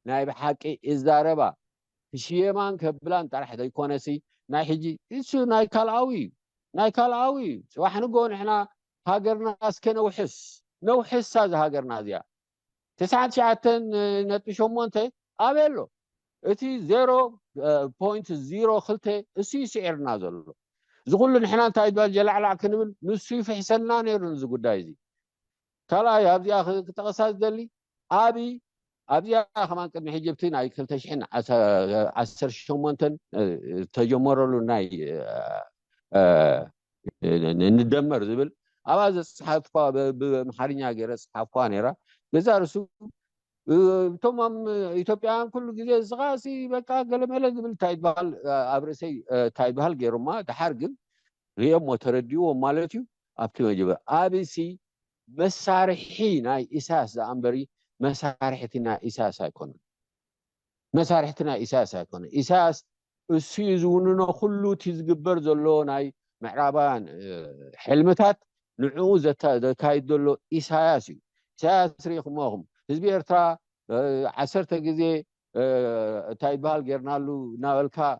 ናይ ብሓቂ ይዛረባ ክሽየማን ከብላን ጥራሕ ዘይኮነሲ ናይ ሕጂ እሱ ናይ ካልኣዊ ፅባሕ ንጎ ንሕና ሃገርና እስከ ነውሕሳ ዝሃገርና እዚኣ 99.8 ኣበይ ኣሎ እቲ 0.02 እሱ ይስዕርና ዘሎ زغل نحن انتاي دبال جلعلع كنبل نسو يفحسنا نيرن زي قداي زي كلا يا ابدي اخذ تقصاص دلي ابي ابي كمان قد حجبتين اي كل تشحن 10 شمونتن تجمرلو ناي ندمر زبل أباز صحافة بمحرنيا غير صحافة نيرا بزارسو تمام إثيوبيا كل جزء زغاسي بقى قال ماله زبل تايبال أبرسي تايبال غيرما تحرقن هي مترديو ومالتيو أبتي مجبر أبسي مسارحينا إساس أمبري مسارحتنا إساس يكون مسارحتنا إساس يكون إساس السيزوننا كله تزجبر زلوناي معربان حلمتات نعوزة كايد دلو إساسي ريخمهم حزب إرترا 10 جزء تايبال غيرنالو ناولكا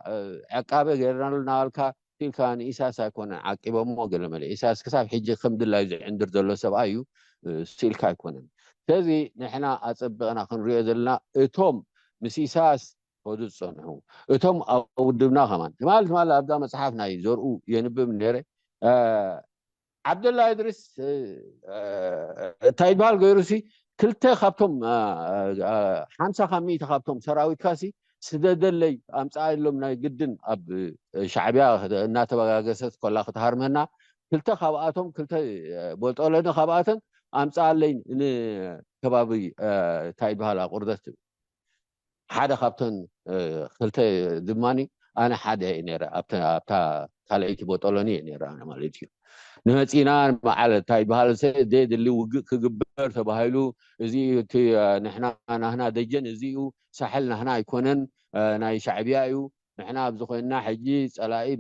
عقابة غيرنالو ناولكا تلكان إساس يكون عقبة مو قال ملي إساس كساب حجة الحمد لله عند دلو سبايو سيلكا يكون تزي نحنا أصبغنا خنريو زلنا إتوم مسيساس ودود صنعوا اتم اودبنا كمان مال ابدا مصحفنا يزرقوا ينبب نيره عبد الله ادريس تايبال غيروسي كلتا خابتم 55 خابتم سراويت كاسي سددلي امصاي لهم ناي قدن اب شعبيا እና ተበጋገሰት ኮላ ከተሃርመና ክልተ ካብኣቶም ክልተ ቦልጦለነ ካብኣተን امصالين ከባቢ تايبال قردت حدا خابتن خلته دماني انا حدا نيرا ابتا كالعيتي بوطولوني نيرا انا مالتي نمصينا على تاي بحال سي دي اللي وق كغبر تباهيلو ازي نحنا هنا دجن ازيو ساحلنا هنا يكونن ناي شعبيايو نحنا بزخونا حجي صلاعي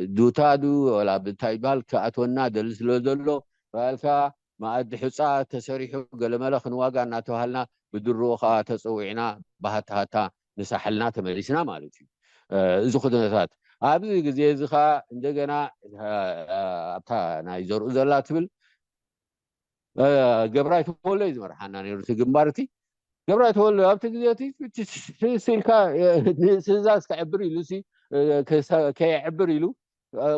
دوتادو ولا بتاي بال كاتونا دلسلو دلو بالكا ما اد حصا تسريحو قلمله خنواغا ناتوهلنا بدروخا تصوعنا بهتا نسحلنا تملسنا مالتي እዚ خدنታት ኣብዚ ግዜ እዚ ኻ እንደገና ኣብታ ናይ ዘርኡ ዘላ ትብል ገብራይ ተወለይ ዝመርሓና ነይሩ ትግንባርቲ ገብራይ ተወለይ ኣብቲ ግዜቲ ስልካ ስዛዝ ከዕብር ኢሉሲ ከይዕብር ኢሉ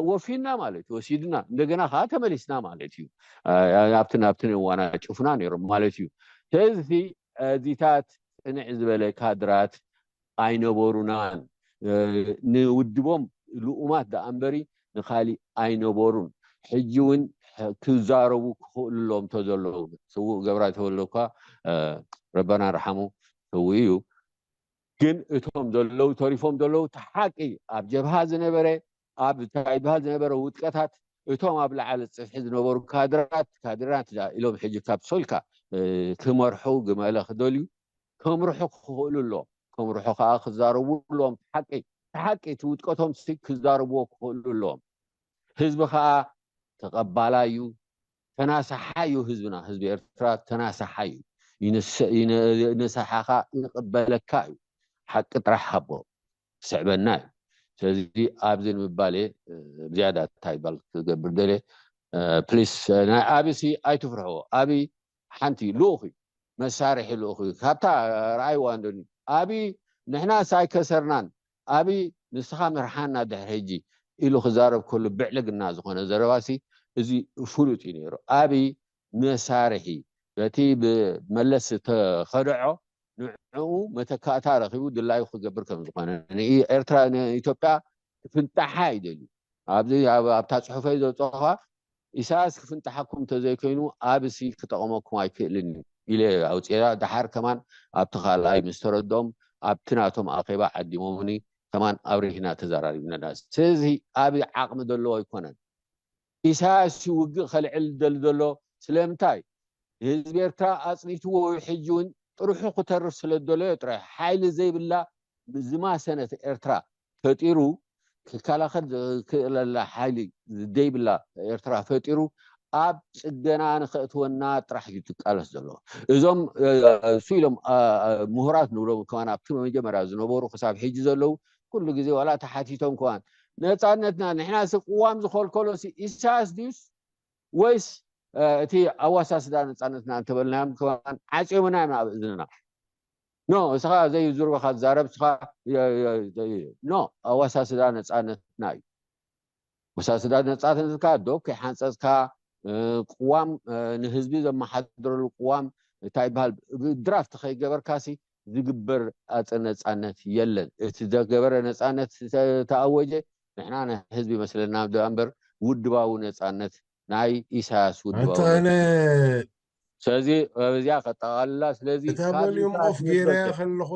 ወፊና ማለት ወሲድና እንደገና ኻ ተመሊስና ማለት እዩ ኣብትን ዋና ጭፍና ነይሩ ማለት እዩ ስለዚ ዚታት ጽንዕ ዝበለ ካድራት ኣይነበሩናን ንውድቦም ልኡማት ዳኣምበሪ ንኻሊ ኣይነበሩን ሕጂ እውን ክዛረቡ ክኽእሉሎም ተዘለዉ ስውእ ገብራ ተወለኳ ረበና ረሓሙ ስውእ እዩ ግን እቶም ዘለዉ ተሪፎም ዘለዉ ተሓቂ ኣብ ጀብሃ ዝነበረ ኣብ ታይባሃል ዝነበረ ውጥቀታት እቶም ኣብ ላዕሊ ፅፍሒ ዝነበሩ ካድራት ኢሎም ሕጂ ካብ ሶልካ ክመርሑ ግመለ ክደልዩ ከምርሑ ክኽእሉሎም ከምርሑ ከዓ ክዛረቡሎም ተሓቂ እቲ ውጥቀቶም ክዛረብዎ ክኽእሉሎም ህዝቢ ከዓ ተቐባላ እዩ ተናሳሓ እዩ ህዝብና ህዝቢ ኤርትራ ተናሳሓ እዩ ይነሳሓኻ ይቕበለካ እዩ ሓቂ ጥራሕ ሃቦ ስዕበና እዩ ስለዚ ኣብዚ ንምባል ዝያዳ ታይባል ክገብር ደለ ፕሊስ ናይ ኣብሲ ኣይትፍርሕዎ ኣቢ ሓንቲ ልኡኽ እዩ መሳርሒ ልኡኽ እዩ ካብታ ረኣይዋ እንደኒ ኣቢ ንሕና ሳይከሰርናን ኣቢ ንስኻ ምርሓና ድሕሪ ሕጂ ኢሉ ክዛረብ ከሉ ብዕልግና ዝኾነ ዘረባሲ እዚ ፍሉጥ እዩ ነይሩ ኣቢ መሳርሒ በቲ ብመለስ ተኸድዖ ንዕኡ መተካእታ ረኺቡ ድላዩ ክገብር ከም ዝኾነ ኤርትራ ንኢትዮጵያ ክፍንጣሓ ይደልዩ ኣብዚ ኣብታ ፅሑፈይ ዘውፅኻ ኢሳያስ ክፍንጣሓኩም ተዘይኮይኑ ኣብሲ ክጠቕመኩም ኣይክእልን ኢለ ኣውፅራ ድሓር ከማን ኣብቲ ካልኣይ ምስ ተረድኦም ኣብቲ ናቶም ኣኼባ ዓዲሞምኒ ከማን ኣብሪሂና ተዘራሪብና ስለዚ ኣብ ዓቕሚ ዘለዎ ኣይኮነን ኢሳያስ ውግእ ከልዕል ደሊ ዘሎ ስለምንታይ ህዝቢ ኤርትራ ኣፅኒትዎ ሕጂ እውን ጥርሑ ክተርፍ ስለ ደለዮ ጥራይ ሓይሊ ዘይብላ ዝማሰነት ኤርትራ ፈጢሩ ክከላኸል ክእለላ ሓይሊ ዘይብላ ኤርትራ ፈጢሩ ኣብ ፅገና ንኽእትወና ጥራሕ እዩ ትቃለስ ዘሎ እዞም እሱ ኢሎም ምሁራት ንብሎም ከማን ኣብቲ መጀመርያ ዝነበሩ ክሳብ ሕጂ ዘለው ኩሉ ግዜ ዋላ ተሓቲቶም ከዋን ነፃነትና ንሕና ቅዋም ዝኸልከሎ ኢሳያስ ድዩስ ወይስ እቲ ኣዋሳስዳ ነፃነትና እንተበልናዮም ከማን ዓፂሙና ኢና ኣብ እዝንና ኖ እስኻ ዘይዝርበኻ ትዛረብ እስኻ ኖ ኣዋሳስዳ ነፃነትና እዩ ወሳስዳት ነፃነትካ ዶ ከይሓንፀፅካ ቅዋም ንህዝቢ ዘመሓድረሉ ቅዋም እንታይ ይበሃል ድራፍት ከይገበርካሲ ዝግበር ኣፀ ነፃነት የለን እቲ ዘገበረ ነፃነት ተኣወጀ ንሕና ህዝቢ መስለና እምበር ውድባዊ ነፃነት ናይ ኢሳያስ ውድባዊ ስለዚ እዚኣ ከጠቃልላ ስለዚ እታ ቮሊዩም ኦፍ ጌርያ ከለኹ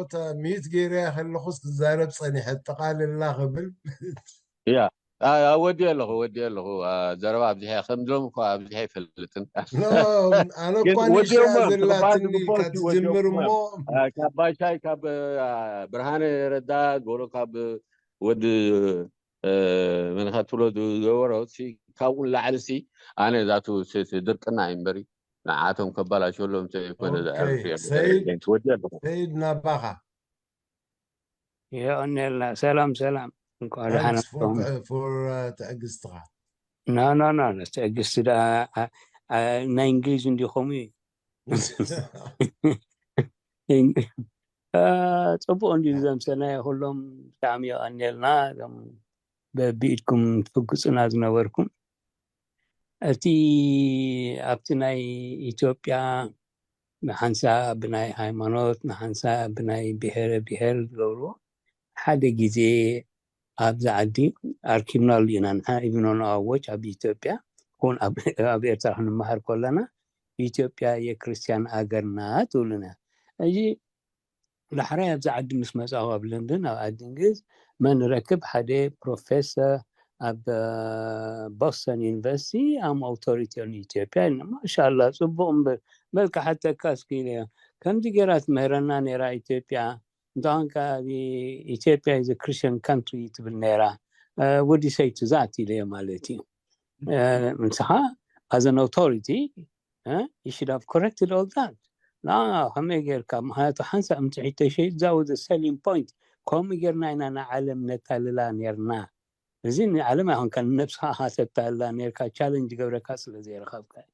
ሚት ጌርያ ከለኹ ትዛረብ ፀኒሐ ጠቃልላ ክብል ያ ወዲ ኣለኹ ዘረባ ኣብዚሓ ከምሎም እኳ ኣብዚሓ ይፈልጥን ኣነ እኳ ንሻ ዘላትኒ ኢልካ ትጅምር እሞ ካብ ባሻይ ካብ ብርሃነ ረዳ ጎሎ ካብ ወዲ መንካ ትብሎ ዝገበሮ ካብኡ ላዕልሲ ኣነ ዛቱ ድርቅና እዩ እምበሪ ንዓቶም ከበላሸሎም ዘይኮነ ሰይድ ናባኻ يقولنا سلام نقول Thanks for تأجستك لا تأجست ده نا إنجليز عندي خمي طبعا عندي زم سنة كلهم تعمية أنيلنا ببيتكم تفقسنا زنوركم أتي أبتناي إثيوبيا نحنسا بناي هايمانوت نحنسا بناي بحر دورو حدا جزء أبز عدي أركبنا لينا نحن إبننا أوج أبي إثيوبيا هون أبي أترحن المهر كلنا إثيوبيا يكريستيان أجرنا تقولنا أجي لحرا أبز عدي مسمى أو بلندن أو أدينجز من ركب حدا بروفيسور أب بوسطن يونيفرسيتي أم أوتوريتي إن إثيوبيا ما شاء الله صبهم بلك حتى كاسكيليا كم تجارات مهرنا نرى إثيوبيا دانك Ethiopia is a Christian country تبنيرا what do you say to that إليه مالتي من صحة as an authority you should have corrected all that لا هم يقول كم هاتو حنسا أمتحيت شيء زود selling point كم يقولنا إننا علم نتاللا نيرنا زين علم هون كان نفسها هاتتاللا نيركا challenge قبل كاسل زي رخابك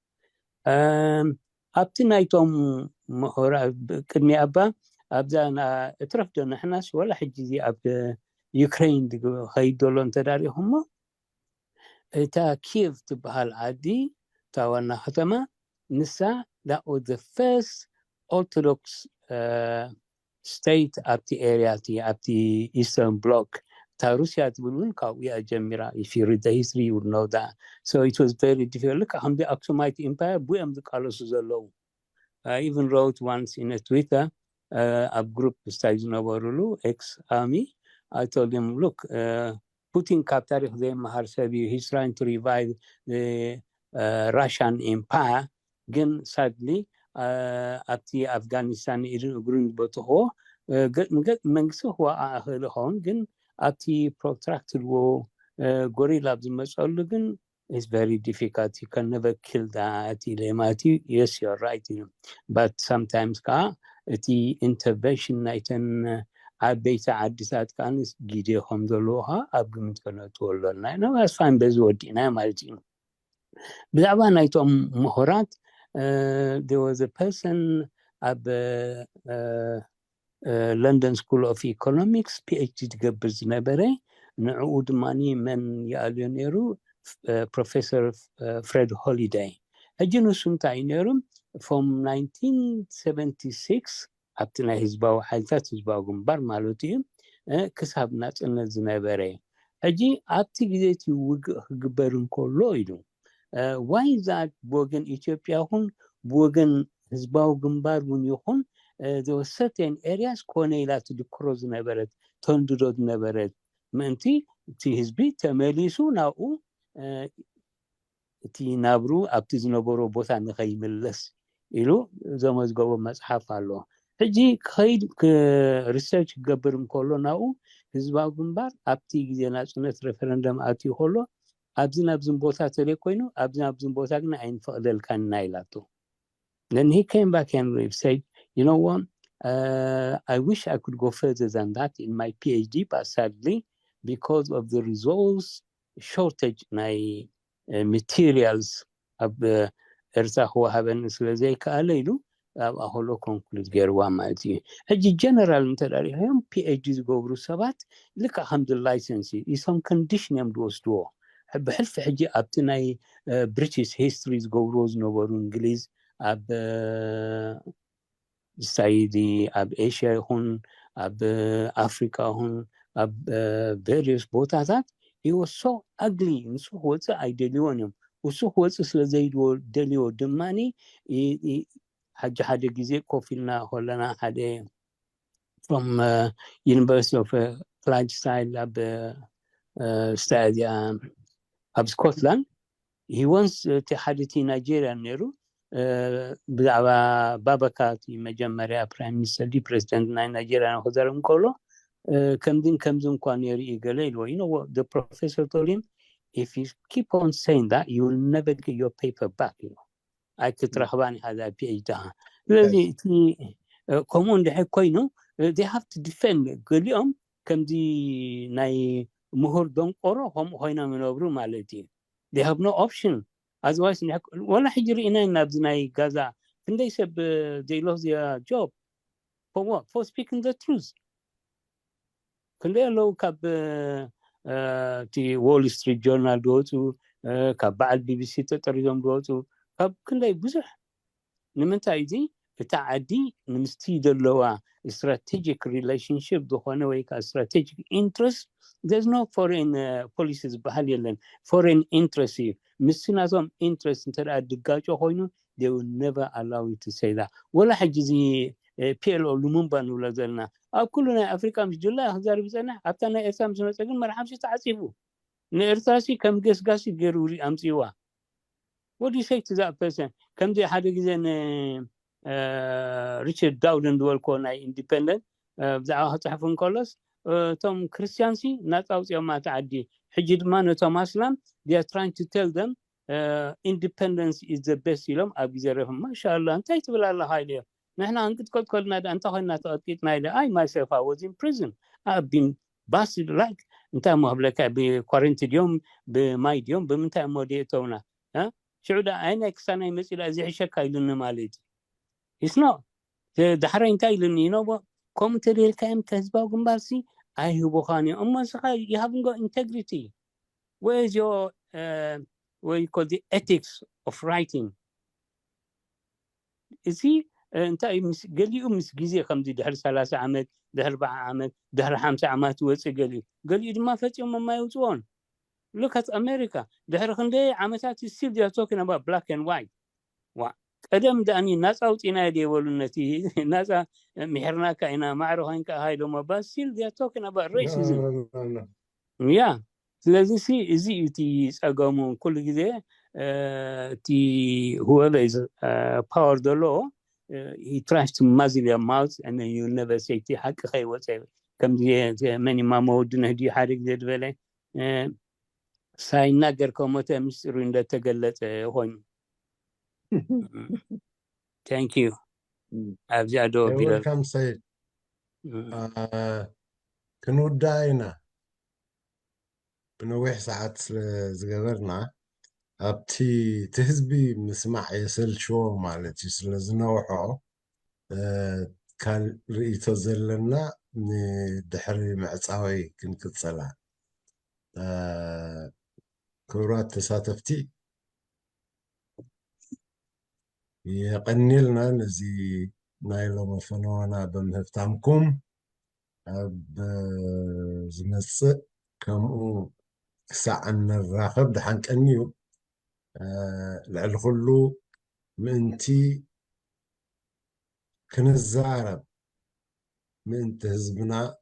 أبتنا يتوم مهورا كدمي أبا أبدأنا اترفدنا نحناش ولا حجزي أبدا يوكرين خيدولون تداري هم تا كيف تبها العادي تاوانا ختمة نسا that was the first Orthodox state أبتي area أبتي Eastern Bloc تا روسيا تقولون كاوية جميرة if you read the history you would know that so it was very difficult look هم the Aksumite Empire بوهم the Carlos Zolo I even wrote once in a Twitter a group studies Navarulu ex-army. I told him, look, Putin Qatar he's trying to revive the Russian Empire. Again, sadly, at the Afghanistan, at the protracted war, guerrillas is very difficult. You can never kill that. Yes, you're right. But sometimes, the intervention نايتن عبيت عدسات كانس جدي خمدلوها أبغمت كنا تقولنا أنا بس فاهم بزودينا مالتين بلعبة نايتهم مهارات there was a person at the London School of Economics PhD تقبل نبرة نعود ماني من ياليونيرو Professor Fred Holiday أجنو سنتاينيرو from 1976 أبتنا حزبه حالتات حزبه جنبار مالوتيم كسب ناس إن الزنابرة أجي أبتي جديتي وجبرن كله يدو why is that بوجن إثيوبيا هون بوجن حزبه جنبار ونيوهون there were certain areas كونه لا تدكروا زنابرة تندروا زنابرة منتي تي حزبي تمليسو ناو تي نابرو أبتي زنابرو بوثان خيملس إلو زمز جوا مصحف الله هجي خيد ريسيرش قبرم كله ناو حزبه جنبار أبتي جينا سنة ريفرندم أتي هولو أبزن بوثا تليكوينو أبزن بوثا كنا عين فقدل كان نايلاتو then he came back and said you know what I wish I could go further than that in my PhD but sadly because of the resource shortage my materials of إرساخ وهابن سلزي كاليلو أهولو كونكلود جروا مالتي هجي جنرال متداري هم PhDs جوبرو سبات لك الحمد لله لايسنسي is some condition يم دوستو بحلف حجي أبتناي بريتش هيستوريز جوروز نوبرو إنجليز أب سايدي أب إيشيا هون أب أفريقيا هون أب various بوتاتات he was so ugly نسو هوتس أيدليونيوم وسو هوتس سلزيدو دليو دماني حاجة جزء كوفيلنا هولنا حدا from University of Clydeside أب study أب سكوتلاند he wants تحدثي نيجيريا نيرو بزعبا بابكاتي مجمريا برايم مينستر دي بريزيدنت نيجيريا خزرم كله كمزن كان يري قليل you know what the professor told him if you keep on saying that you will never get your paper back you know I could رهباني هذا PhD الذي كومون ده كوينو they have to defend قليهم كم دي ناي مهور دون قرو هم هنا منوبرو مالتي they have no option otherwise ولا حجري إنا نبزناي غازا and they said they lost their job for what for speaking the truth كله لو كاب تي وول ستريت جورنال دوتو كاب بعد BBC تترجم دوتو كاب كله بزح نمنتاي دي بتعدي نمستي دلوا strategic relationship دخانه ويك strategic interest there's no foreign policies بحاليا foreign interest مسنازم interest ترى دقاجو هوينو they will never allow you to say that ولا حجزي PLO لمنبان ولا زلنا كلنا أفريقيا مش جلا هزار بسنة حتى أنا إرسام سنة سجن مرحب شيء تعصيبه نإرساسي كم قاسي جروري أمسيوا what do you say to that person كم دي حدا جزين ريتشارد داودن دول كونا independent بزعها تحفون كولس توم كريستيانسي ناتاوس يوم ما تعدي حجد ما نتوم أسلام they are trying to tell them independence is the best يلوم أبيزرهم ما شاء الله أنت يتبلا الله هاي نحن أنت كلنا أنت هنا تأكيدنا إلى I myself I was in prison I've been busted like أنت مهبلك بقارنت اليوم بمايد يوم بمنت موديتونا ها شو ده عينك سنة مثل أزيح شكا لنا مالتي it's not ده حرين كايلني you know كومنتري الكلام كذبة وقنبارسي أيه بخاني أما سخاي you haven't got integrity where's your what you call the ethics of writing is he انت قال لي امس جزيه خمدي دهر 3 عامات دهر 4 عامات دهر 5 عامات وصي قال لي ما فتيهم ما يوزون look at America دهر خندي عامات still they are talking about black and white قدم داني ناس اوتينا دي ولنتي ناس مهرنا كاينا معرفين كهاي لما بس still they are talking about racism yeah لازم سي زي تي اقامون كل كده تي whoever is power the law he tries to muzzle your mouth and then you never say تي حق خي وسي كم دي مني ما مودنا دي حرق دي بلا سايناجر كومته مصر عند تقلت هون thank you أبجادو بلا welcome سيد كنوداينا بنوح ساعات زغبرنا أبتي تهزبي مسمع يسل شو مالتي سلزنوحو كان رئيتو زلنا دحري معصاوي كنكتصلا كورات تساتفتي يقنلنا نزي نايلو مفنونا بمهفتامكم بزمص كمو ساعة الراخب دحان كأنيو لعل خلو منتي كنزارب من تهزبنا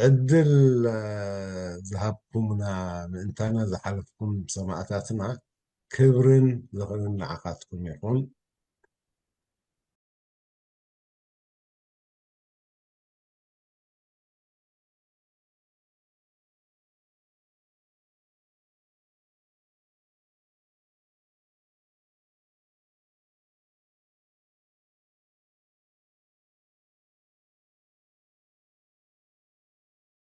عدل ذهبكمنا من تانا زحلفكم بسماعتاتنا كبرن زغلن عقاتكم يكون